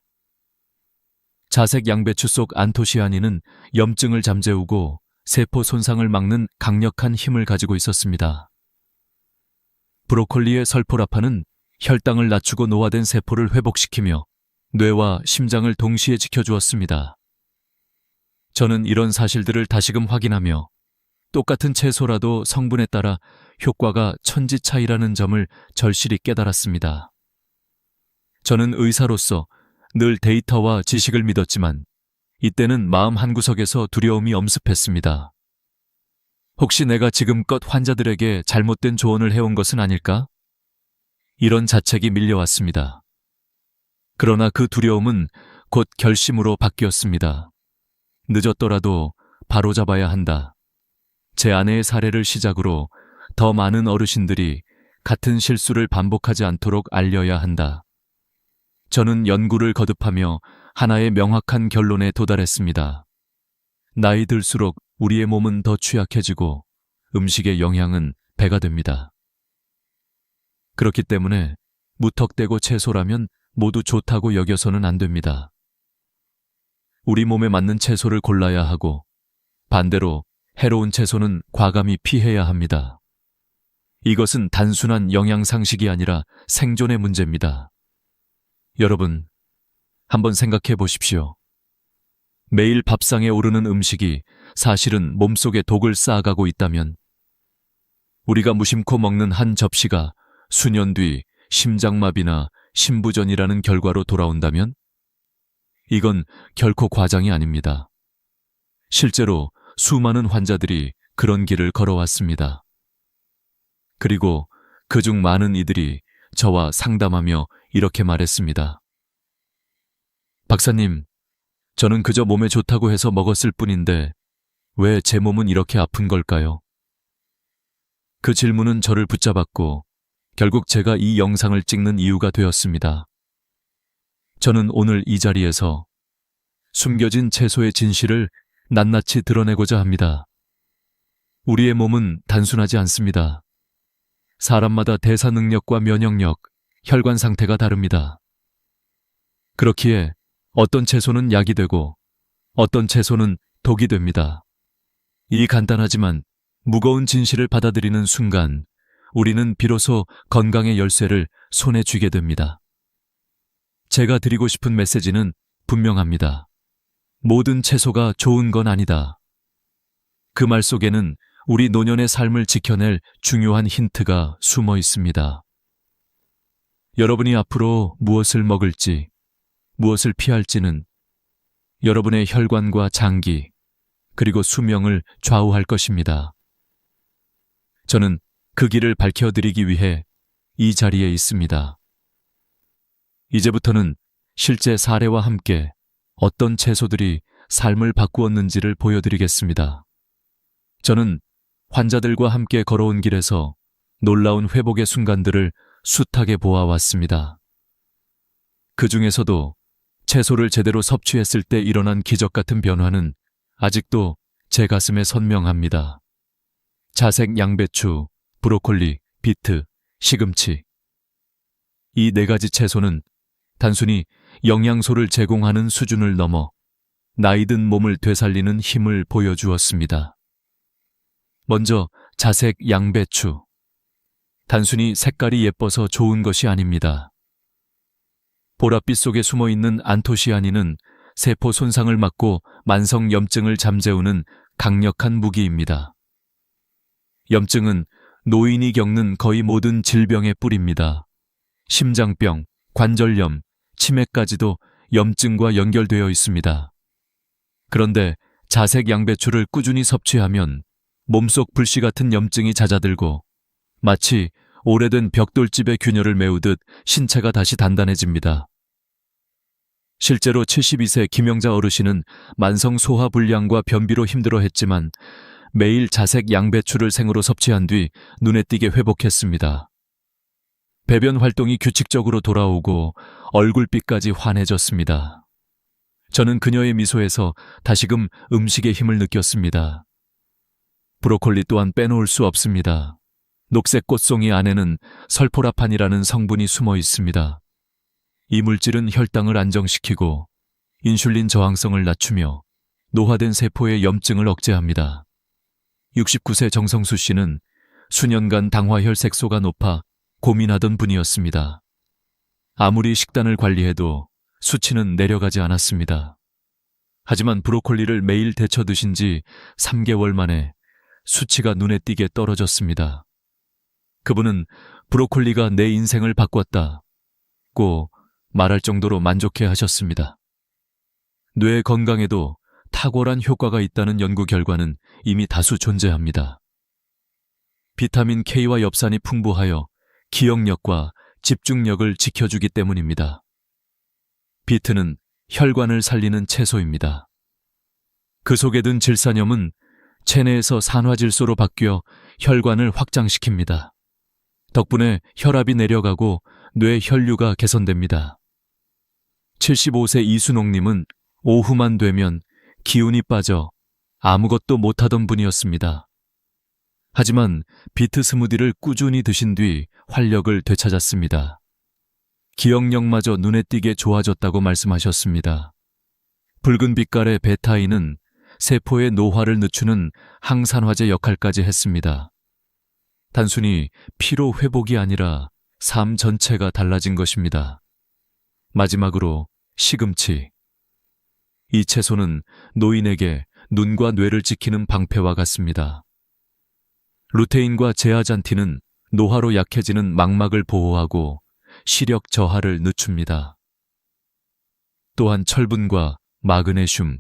자색 양배추 속 안토시아닌은 염증을 잠재우고 세포 손상을 막는 강력한 힘을 가지고 있었습니다. 브로콜리의 설포라파는 혈당을 낮추고 노화된 세포를 회복시키며 뇌와 심장을 동시에 지켜주었습니다. 저는 이런 사실들을 다시금 확인하며 똑같은 채소라도 성분에 따라 효과가 천지 차이라는 점을 절실히 깨달았습니다. 저는 의사로서 늘 데이터와 지식을 믿었지만 이때는 마음 한구석에서 두려움이 엄습했습니다. 혹시 내가 지금껏 환자들에게 잘못된 조언을 해온 것은 아닐까? 이런 자책이 밀려왔습니다. 그러나 그 두려움은 곧 결심으로 바뀌었습니다. 늦었더라도 바로잡아야 한다. 제 아내의 사례를 시작으로 더 많은 어르신들이 같은 실수를 반복하지 않도록 알려야 한다. 저는 연구를 거듭하며 하나의 명확한 결론에 도달했습니다. 나이 들수록 우리의 몸은 더 취약해지고 음식의 영양은 배가 됩니다. 그렇기 때문에 무턱대고 채소라면 모두 좋다고 여겨서는 안 됩니다. 우리 몸에 맞는 채소를 골라야 하고 반대로 해로운 채소는 과감히 피해야 합니다. 이것은 단순한 영양상식이 아니라 생존의 문제입니다. 여러분, 한번 생각해 보십시오. 매일 밥상에 오르는 음식이 사실은 몸속에 독을 쌓아가고 있다면 우리가 무심코 먹는 한 접시가 수년 뒤 심장마비나 심부전이라는 결과로 돌아온다면 이건 결코 과장이 아닙니다. 실제로 수많은 환자들이 그런 길을 걸어왔습니다. 그리고 그중 많은 이들이 저와 상담하며 이렇게 말했습니다. 박사님, 저는 그저 몸에 좋다고 해서 먹었을 뿐인데 왜 제 몸은 이렇게 아픈 걸까요? 그 질문은 저를 붙잡았고 결국 제가 이 영상을 찍는 이유가 되었습니다. 저는 오늘 이 자리에서 숨겨진 채소의 진실을 낱낱이 드러내고자 합니다. 우리의 몸은 단순하지 않습니다. 사람마다 대사 능력과 면역력, 혈관 상태가 다릅니다. 그렇기에 어떤 채소는 약이 되고 어떤 채소는 독이 됩니다. 이 간단하지만 무거운 진실을 받아들이는 순간 우리는 비로소 건강의 열쇠를 손에 쥐게 됩니다. 제가 드리고 싶은 메시지는 분명합니다. 모든 채소가 좋은 건 아니다. 그 말 속에는 우리 노년의 삶을 지켜낼 중요한 힌트가 숨어 있습니다. 여러분이 앞으로 무엇을 먹을지, 무엇을 피할지는 여러분의 혈관과 장기, 그리고 수명을 좌우할 것입니다. 저는 그 길을 밝혀드리기 위해 이 자리에 있습니다. 이제부터는 실제 사례와 함께 어떤 채소들이 삶을 바꾸었는지를 보여드리겠습니다. 저는 환자들과 함께 걸어온 길에서 놀라운 회복의 순간들을 숱하게 보아왔습니다. 그 중에서도 채소를 제대로 섭취했을 때 일어난 기적 같은 변화는 아직도 제 가슴에 선명합니다. 자색 양배추, 브로콜리, 비트, 시금치. 이 4가지 채소는 단순히 영양소를 제공하는 수준을 넘어 나이든 몸을 되살리는 힘을 보여주었습니다. 먼저 자색 양배추. 단순히 색깔이 예뻐서 좋은 것이 아닙니다. 보랏빛 속에 숨어있는 안토시아닌은 세포 손상을 막고 만성 염증을 잠재우는 강력한 무기입니다. 염증은 노인이 겪는 거의 모든 질병의 뿌리입니다. 심장병, 관절염, 치매까지도 염증과 연결되어 있습니다. 그런데 자색 양배추를 꾸준히 섭취하면 몸속 불씨 같은 염증이 잦아들고 마치 오래된 벽돌집의 균열을 메우듯 신체가 다시 단단해집니다. 실제로 72세 김영자 어르신은 만성 소화 불량과 변비로 힘들어했지만 매일 자색 양배추를 생으로 섭취한 뒤 눈에 띄게 회복했습니다. 배변 활동이 규칙적으로 돌아오고 얼굴빛까지 환해졌습니다. 저는 그녀의 미소에서 다시금 음식의 힘을 느꼈습니다. 브로콜리 또한 빼놓을 수 없습니다. 녹색 꽃송이 안에는 설포라판이라는 성분이 숨어 있습니다. 이 물질은 혈당을 안정시키고 인슐린 저항성을 낮추며 노화된 세포의 염증을 억제합니다. 69세 정성수 씨는 수년간 당화혈색소가 높아 고민하던 분이었습니다. 아무리 식단을 관리해도 수치는 내려가지 않았습니다. 하지만 브로콜리를 매일 데쳐 드신 지 3개월 만에 수치가 눈에 띄게 떨어졌습니다. 그분은 브로콜리가 내 인생을 바꿨다고 말할 정도로 만족해 하셨습니다. 뇌 건강에도 탁월한 효과가 있다는 연구 결과는 이미 다수 존재합니다. 비타민 K와 엽산이 풍부하여 기억력과 집중력을 지켜주기 때문입니다. 비트는 혈관을 살리는 채소입니다. 그 속에 든 질산염은 체내에서 산화질소로 바뀌어 혈관을 확장시킵니다. 덕분에 혈압이 내려가고 뇌 혈류가 개선됩니다. 75세 이순옥님은 오후만 되면 기운이 빠져 아무것도 못하던 분이었습니다. 하지만 비트 스무디를 꾸준히 드신 뒤 활력을 되찾았습니다. 기억력마저 눈에 띄게 좋아졌다고 말씀하셨습니다. 붉은 빛깔의 베타인은 세포의 노화를 늦추는 항산화제 역할까지 했습니다. 단순히 피로 회복이 아니라 삶 전체가 달라진 것입니다. 마지막으로 시금치. 이 채소는 노인에게 눈과 뇌를 지키는 방패와 같습니다. 루테인과 제아잔틴은 노화로 약해지는 망막을 보호하고 시력 저하를 늦춥니다. 또한 철분과 마그네슘,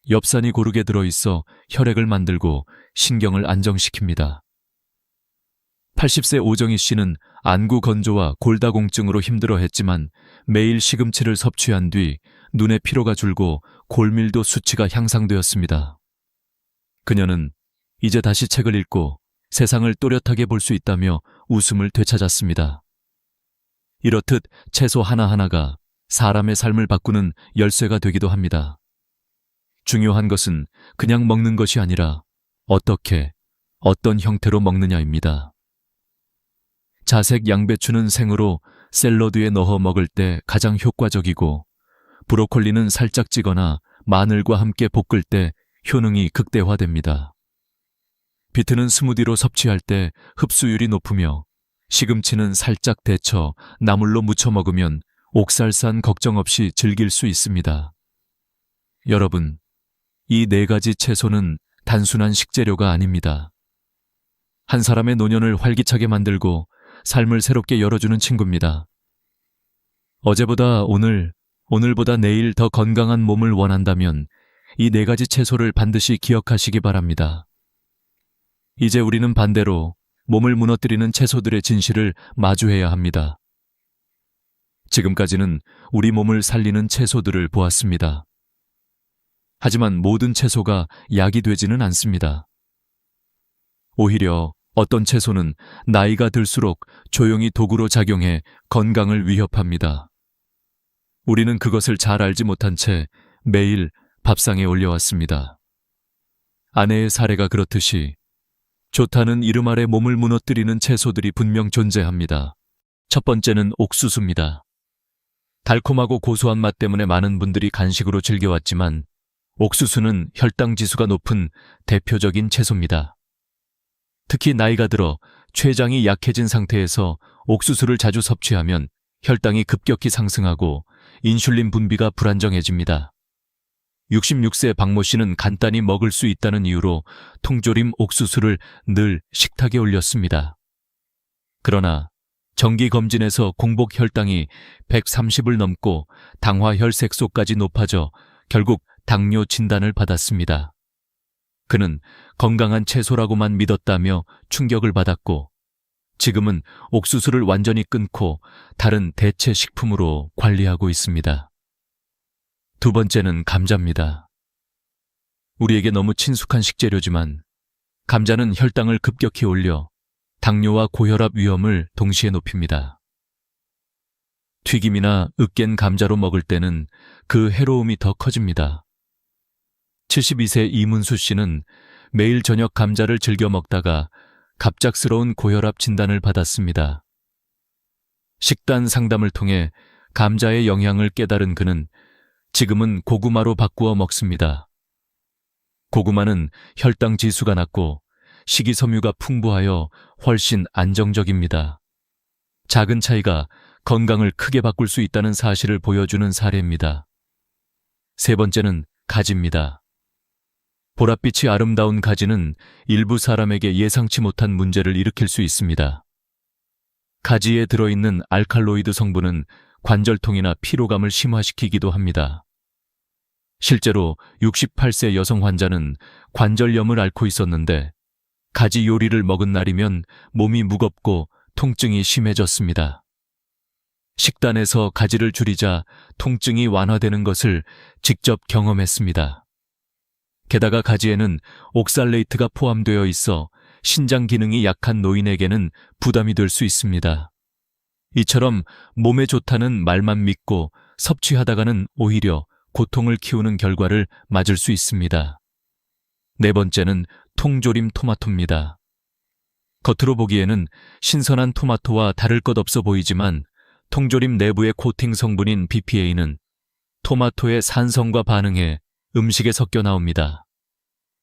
엽산이 고르게 들어있어 혈액을 만들고 신경을 안정시킵니다. 80세 오정희 씨는 안구 건조와 골다공증으로 힘들어했지만 매일 시금치를 섭취한 뒤 눈의 피로가 줄고 골밀도 수치가 향상되었습니다. 그녀는 이제 다시 책을 읽고 세상을 또렷하게 볼 수 있다며 웃음을 되찾았습니다. 이렇듯 채소 하나하나가 사람의 삶을 바꾸는 열쇠가 되기도 합니다. 중요한 것은 그냥 먹는 것이 아니라 어떻게, 어떤 형태로 먹느냐입니다. 자색 양배추는 생으로 샐러드에 넣어 먹을 때 가장 효과적이고 브로콜리는 살짝 찌거나 마늘과 함께 볶을 때 효능이 극대화됩니다. 비트는 스무디로 섭취할 때 흡수율이 높으며 시금치는 살짝 데쳐 나물로 무쳐 먹으면 옥살산 걱정 없이 즐길 수 있습니다. 여러분, 이 4가지 채소는 단순한 식재료가 아닙니다. 한 사람의 노년을 활기차게 만들고 삶을 새롭게 열어주는 친구입니다. 어제보다 오늘, 오늘보다 내일 더 건강한 몸을 원한다면 이 4가지 채소를 반드시 기억하시기 바랍니다. 이제 우리는 반대로 몸을 무너뜨리는 채소들의 진실을 마주해야 합니다. 지금까지는 우리 몸을 살리는 채소들을 보았습니다. 하지만 모든 채소가 약이 되지는 않습니다. 오히려 어떤 채소는 나이가 들수록 조용히 도구로 작용해 건강을 위협합니다. 우리는 그것을 잘 알지 못한 채 매일 밥상에 올려왔습니다. 아내의 사례가 그렇듯이 좋다는 이름 아래 몸을 무너뜨리는 채소들이 분명 존재합니다. 첫 번째는 옥수수입니다. 달콤하고 고소한 맛 때문에 많은 분들이 간식으로 즐겨왔지만 옥수수는 혈당 지수가 높은 대표적인 채소입니다. 특히 나이가 들어 췌장이 약해진 상태에서 옥수수를 자주 섭취하면 혈당이 급격히 상승하고 인슐린 분비가 불안정해집니다. 66세 박모 씨는 간단히 먹을 수 있다는 이유로 통조림 옥수수를 늘 식탁에 올렸습니다. 그러나 정기검진에서 공복 혈당이 130을 넘고 당화혈색소까지 높아져 결국 당뇨 진단을 받았습니다. 그는 건강한 채소라고만 믿었다며 충격을 받았고 지금은 옥수수를 완전히 끊고 다른 대체 식품으로 관리하고 있습니다. 두 번째는 감자입니다. 우리에게 너무 친숙한 식재료지만 감자는 혈당을 급격히 올려 당뇨와 고혈압 위험을 동시에 높입니다. 튀김이나 으깬 감자로 먹을 때는 그 해로움이 더 커집니다. 72세 이문수 씨는 매일 저녁 감자를 즐겨 먹다가 갑작스러운 고혈압 진단을 받았습니다. 식단 상담을 통해 감자의 영향을 깨달은 그는 지금은 고구마로 바꾸어 먹습니다. 고구마는 혈당 지수가 낮고 식이섬유가 풍부하여 훨씬 안정적입니다. 작은 차이가 건강을 크게 바꿀 수 있다는 사실을 보여주는 사례입니다. 세 번째는 가지입니다. 보랏빛이 아름다운 가지는 일부 사람에게 예상치 못한 문제를 일으킬 수 있습니다. 가지에 들어있는 알칼로이드 성분은 관절통이나 피로감을 심화시키기도 합니다. 실제로 68세 여성 환자는 관절염을 앓고 있었는데 가지 요리를 먹은 날이면 몸이 무겁고 통증이 심해졌습니다. 식단에서 가지를 줄이자 통증이 완화되는 것을 직접 경험했습니다. 게다가 가지에는 옥살레이트가 포함되어 있어 신장 기능이 약한 노인에게는 부담이 될 수 있습니다. 이처럼 몸에 좋다는 말만 믿고 섭취하다가는 오히려 고통을 키우는 결과를 맞을 수 있습니다. 네 번째는 통조림 토마토입니다. 겉으로 보기에는 신선한 토마토와 다를 것 없어 보이지만 통조림 내부의 코팅 성분인 BPA는 토마토의 산성과 반응해 음식에 섞여 나옵니다.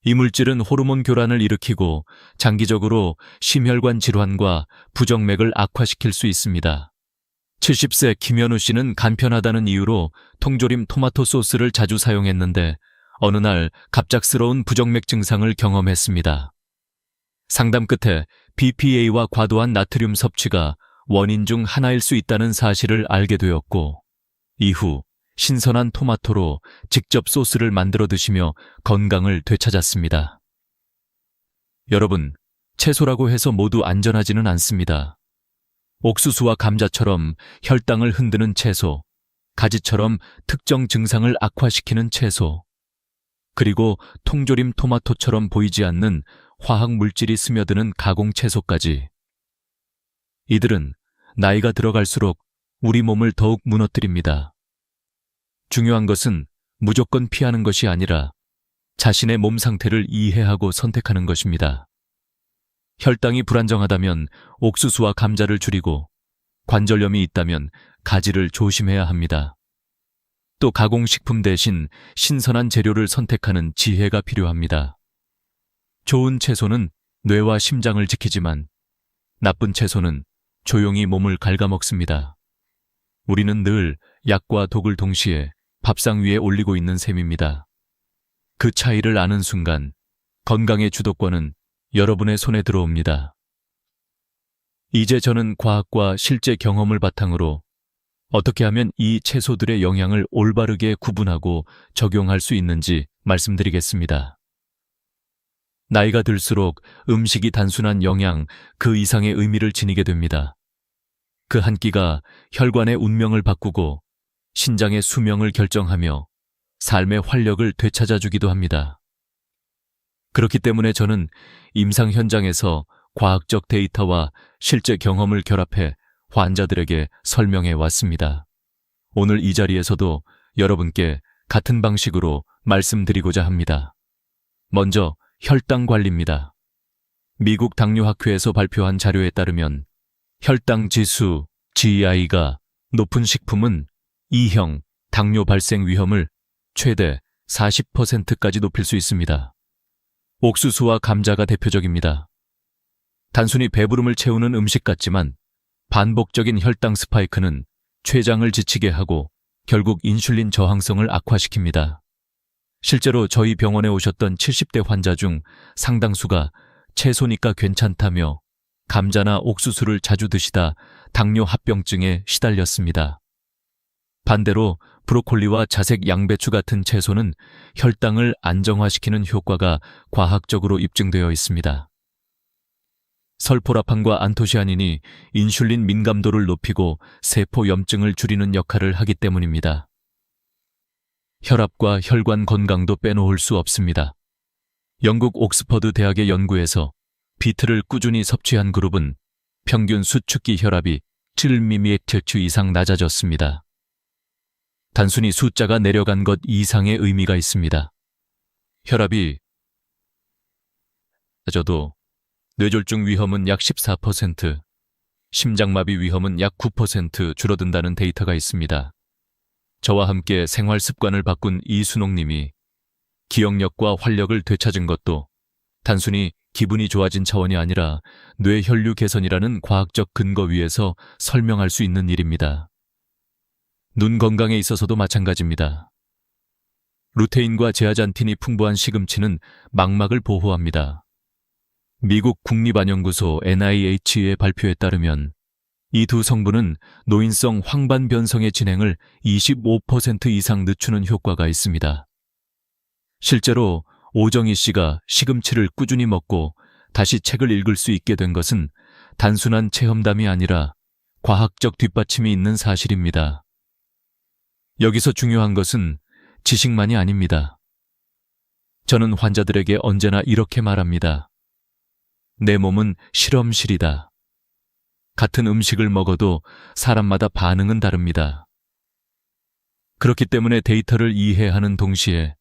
이 물질은 호르몬 교란을 일으키고 장기적으로 심혈관 질환과 부정맥을 악화시킬 수 있습니다. 70세 김현우 씨는 간편하다는 이유로 통조림 토마토 소스를 자주 사용했는데 어느 날 갑작스러운 부정맥 증상을 경험했습니다. 상담 끝에 BPA와 과도한 나트륨 섭취가 원인 중 하나일 수 있다는 사실을 알게 되었고 이후 신선한 토마토로 직접 소스를 만들어 드시며 건강을 되찾았습니다. 여러분, 채소라고 해서 모두 안전하지는 않습니다. 옥수수와 감자처럼 혈당을 흔드는 채소, 가지처럼 특정 증상을 악화시키는 채소, 그리고 통조림 토마토처럼 보이지 않는 화학 물질이 스며드는 가공 채소까지. 이들은 나이가 들어갈수록 우리 몸을 더욱 무너뜨립니다. 중요한 것은 무조건 피하는 것이 아니라 자신의 몸 상태를 이해하고 선택하는 것입니다. 혈당이 불안정하다면 옥수수와 감자를 줄이고 관절염이 있다면 가지를 조심해야 합니다. 또 가공식품 대신 신선한 재료를 선택하는 지혜가 필요합니다. 좋은 채소는 뇌와 심장을 지키지만 나쁜 채소는 조용히 몸을 갉아먹습니다. 우리는 늘 약과 독을 동시에 밥상 위에 올리고 있는 셈입니다. 그 차이를 아는 순간 건강의 주도권은 여러분의 손에 들어옵니다. 이제 저는 과학과 실제 경험을 바탕으로 어떻게 하면 이 채소들의 영향을 올바르게 구분하고 적용할 수 있는지 말씀드리겠습니다. 나이가 들수록 음식이 단순한 영양 그 이상의 의미를 지니게 됩니다. 그 한 끼가 혈관의 운명을 바꾸고 신장의 수명을 결정하며 삶의 활력을 되찾아주기도 합니다. 그렇기 때문에 저는 임상 현장에서 과학적 데이터와 실제 경험을 결합해 환자들에게 설명해 왔습니다. 오늘 이 자리에서도 여러분께 같은 방식으로 말씀드리고자 합니다. 먼저 혈당 관리입니다. 미국 당뇨학회에서 발표한 자료에 따르면 혈당 지수 GI가 높은 식품은 2형 당뇨 발생 위험을 최대 40%까지 높일 수 있습니다. 옥수수와 감자가 대표적입니다. 단순히 배부름을 채우는 음식 같지만 반복적인 혈당 스파이크는 췌장을 지치게 하고 결국 인슐린 저항성을 악화시킵니다. 실제로 저희 병원에 오셨던 70대 환자 중 상당수가 채소니까 괜찮다며 감자나 옥수수를 자주 드시다 당뇨 합병증에 시달렸습니다. 반대로 브로콜리와 자색 양배추 같은 채소는 혈당을 안정화시키는 효과가 과학적으로 입증되어 있습니다. 설포라판과 안토시아닌이 인슐린 민감도를 높이고 세포 염증을 줄이는 역할을 하기 때문입니다. 혈압과 혈관 건강도 빼놓을 수 없습니다. 영국 옥스퍼드 대학의 연구에서 비트를 꾸준히 섭취한 그룹은 평균 수축기 혈압이 7mmHg 이상 낮아졌습니다. 단순히 숫자가 내려간 것 이상의 의미가 있습니다. 혈압이 낮아도 뇌졸중 위험은 약 14%, 심장마비 위험은 약 9% 줄어든다는 데이터가 있습니다. 저와 함께 생활 습관을 바꾼 이순옥님이 기억력과 활력을 되찾은 것도 단순히 기분이 좋아진 차원이 아니라 뇌혈류 개선이라는 과학적 근거 위에서 설명할 수 있는 일입니다. 눈 건강에 있어서도 마찬가지입니다. 루테인과 제아잔틴이 풍부한 시금치는 망막을 보호합니다. 미국 국립안연구소 NIH의 발표에 따르면 이 두 성분은 노인성 황반변성의 진행을 25% 이상 늦추는 효과가 있습니다. 실제로 오정희 씨가 시금치를 꾸준히 먹고 다시 책을 읽을 수 있게 된 것은 단순한 체험담이 아니라 과학적 뒷받침이 있는 사실입니다. 여기서 중요한 것은 지식만이 아닙니다. 저는 환자들에게 언제나 이렇게 말합니다. 내 몸은 실험실이다. 같은 음식을 먹어도 사람마다 반응은 다릅니다. 그렇기 때문에 데이터를 이해하는 동시에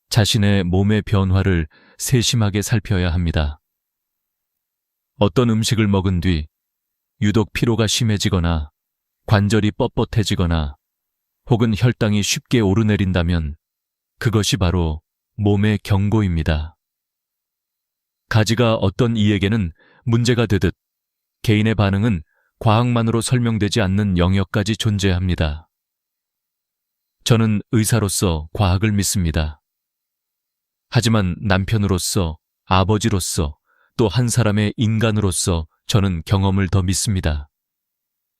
자신의 몸의 변화를 세심하게 살펴야 합니다. 어떤 음식을 먹은 뒤 유독 피로가 심해지거나 관절이 뻣뻣해지거나 혹은 혈당이 쉽게 오르내린다면 그것이 바로 몸의 경고입니다. 가지가 어떤 이에게는 문제가 되듯 개인의 반응은 과학만으로 설명되지 않는 영역까지 존재합니다. 저는 의사로서 과학을 믿습니다. 하지만 남편으로서, 아버지로서, 또 한 사람의 인간으로서 저는 경험을 더 믿습니다.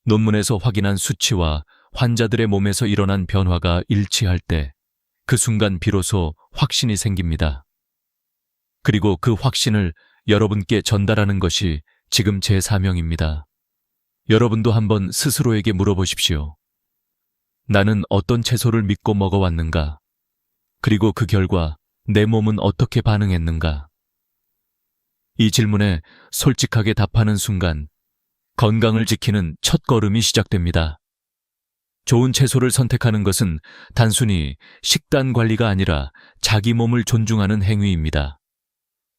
논문에서 확인한 수치와 환자들의 몸에서 일어난 변화가 일치할 때 그 순간 비로소 확신이 생깁니다. 그리고 그 확신을 여러분께 전달하는 것이 지금 제 사명입니다. 여러분도 한번 스스로에게 물어보십시오. 나는 어떤 채소를 믿고 먹어왔는가? 그리고 그 결과 내 몸은 어떻게 반응했는가? 이 질문에 솔직하게 답하는 순간 건강을 지키는 첫 걸음이 시작됩니다. 좋은 채소를 선택하는 것은 단순히 식단 관리가 아니라 자기 몸을 존중하는 행위입니다.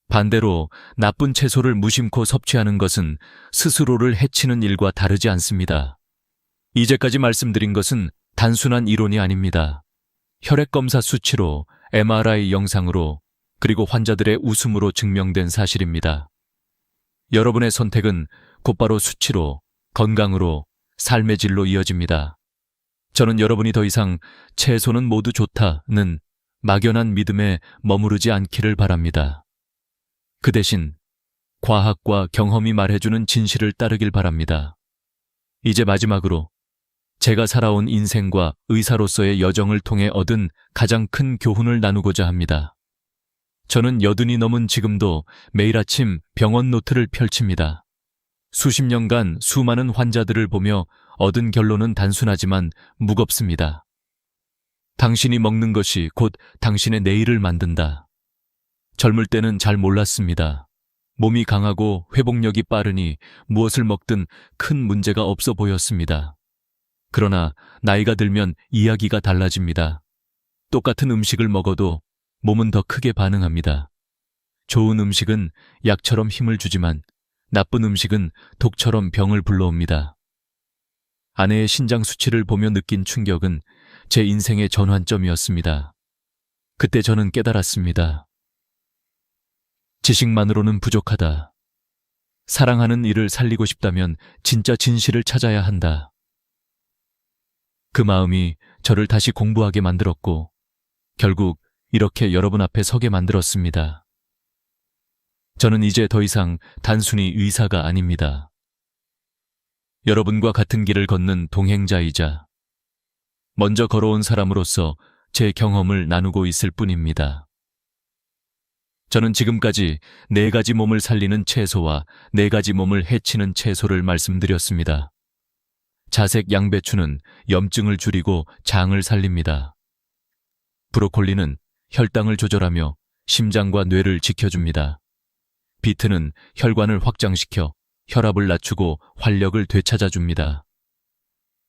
반대로 나쁜 채소를 무심코 섭취하는 것은 스스로를 해치는 일과 다르지 않습니다. 이제까지 말씀드린 것은 단순한 이론이 아닙니다. 혈액검사 수치로, MRI 영상으로, 그리고 환자들의 웃음으로 증명된 사실입니다. 여러분의 선택은 곧바로 수치로, 건강으로, 삶의 질로 이어집니다. 저는 여러분이 더 이상 채소는 모두 좋다는 막연한 믿음에 머무르지 않기를 바랍니다. 그 대신 과학과 경험이 말해주는 진실을 따르길 바랍니다. 이제 마지막으로 제가 살아온 인생과 의사로서의 여정을 통해 얻은 가장 큰 교훈을 나누고자 합니다. 저는 80이 넘은 지금도 매일 아침 병원 노트를 펼칩니다. 수십 년간 수많은 환자들을 보며 얻은 결론은 단순하지만 무겁습니다. 당신이 먹는 것이 곧 당신의 내일을 만든다. 젊을 때는 잘 몰랐습니다. 몸이 강하고 회복력이 빠르니 무엇을 먹든 큰 문제가 없어 보였습니다. 그러나 나이가 들면 이야기가 달라집니다. 똑같은 음식을 먹어도 몸은 더 크게 반응합니다. 좋은 음식은 약처럼 힘을 주지만 나쁜 음식은 독처럼 병을 불러옵니다. 아내의 신장 수치를 보며 느낀 충격은 제 인생의 전환점이었습니다. 그때 저는 깨달았습니다. 지식만으로는 부족하다. 사랑하는 이를 살리고 싶다면 진짜 진실을 찾아야 한다. 그 마음이 저를 다시 공부하게 만들었고 결국 이렇게 여러분 앞에 서게 만들었습니다. 저는 이제 더 이상 단순히 의사가 아닙니다. 여러분과 같은 길을 걷는 동행자이자 먼저 걸어온 사람으로서 제 경험을 나누고 있을 뿐입니다. 저는 지금까지 4가지 몸을 살리는 채소와 4가지 몸을 해치는 채소를 말씀드렸습니다. 자색 양배추는 염증을 줄이고 장을 살립니다. 브로콜리는 혈당을 조절하며 심장과 뇌를 지켜줍니다. 비트는 혈관을 확장시켜 혈압을 낮추고 활력을 되찾아줍니다.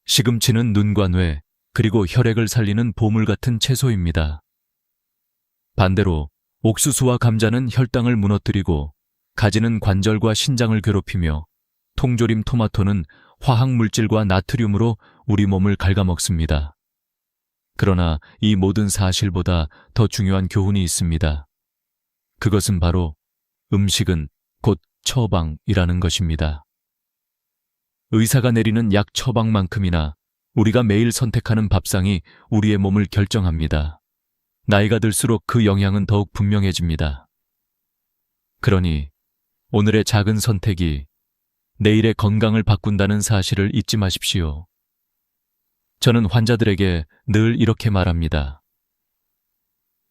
시금치는 눈과 뇌, 그리고 혈액을 살리는 보물 같은 채소입니다. 반대로 옥수수와 감자는 혈당을 무너뜨리고 가지는 관절과 신장을 괴롭히며 통조림 토마토는 화학물질과 나트륨으로 우리 몸을 갉아먹습니다. 그러나 이 모든 사실보다 더 중요한 교훈이 있습니다. 그것은 바로 음식은 곧 처방이라는 것입니다. 의사가 내리는 약 처방만큼이나 우리가 매일 선택하는 밥상이 우리의 몸을 결정합니다. 나이가 들수록 그 영향은 더욱 분명해집니다. 그러니 오늘의 작은 선택이 내일의 건강을 바꾼다는 사실을 잊지 마십시오. 저는 환자들에게 늘 이렇게 말합니다.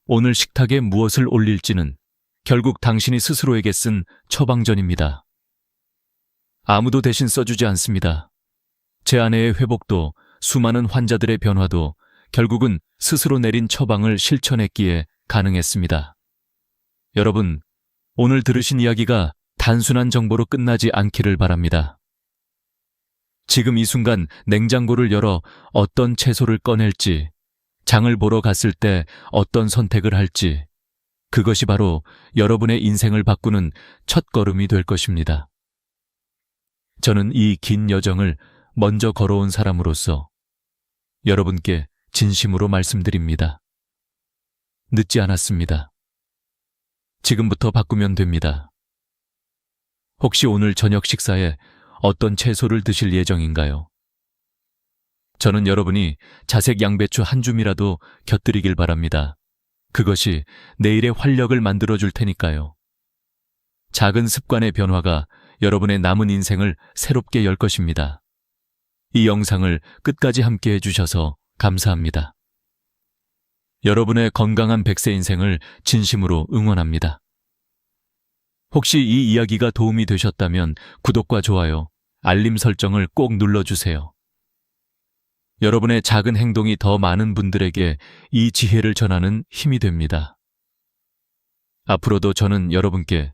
오늘 식탁에 무엇을 올릴지는 결국 당신이 스스로에게 쓴 처방전입니다. 아무도 대신 써주지 않습니다. 제 아내의 회복도 수많은 환자들의 변화도 결국은 스스로 내린 처방을 실천했기에 가능했습니다. 여러분, 오늘 들으신 이야기가 단순한 정보로 끝나지 않기를 바랍니다. 지금 이 순간 냉장고를 열어 어떤 채소를 꺼낼지, 장을 보러 갔을 때 어떤 선택을 할지, 그것이 바로 여러분의 인생을 바꾸는 첫걸음이 될 것입니다. 저는 이 긴 여정을 먼저 걸어온 사람으로서 여러분께 진심으로 말씀드립니다. 늦지 않았습니다. 지금부터 바꾸면 됩니다. 혹시 오늘 저녁 식사에 어떤 채소를 드실 예정인가요? 저는 여러분이 자색 양배추 한 줌이라도 곁들이길 바랍니다. 그것이 내일의 활력을 만들어줄 테니까요. 작은 습관의 변화가 여러분의 남은 인생을 새롭게 열 것입니다. 이 영상을 끝까지 함께 해주셔서 감사합니다. 여러분의 건강한 100세 인생을 진심으로 응원합니다. 혹시 이 이야기가 도움이 되셨다면 구독과 좋아요, 알림 설정을 꼭 눌러주세요. 여러분의 작은 행동이 더 많은 분들에게 이 지혜를 전하는 힘이 됩니다. 앞으로도 저는 여러분께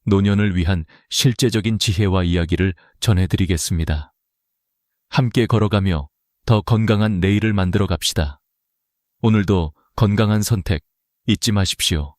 노년을 위한 실제적인 지혜와 이야기를 전해드리겠습니다. 함께 걸어가며 더 건강한 내일을 만들어 갑시다. 오늘도 건강한 선택 잊지 마십시오.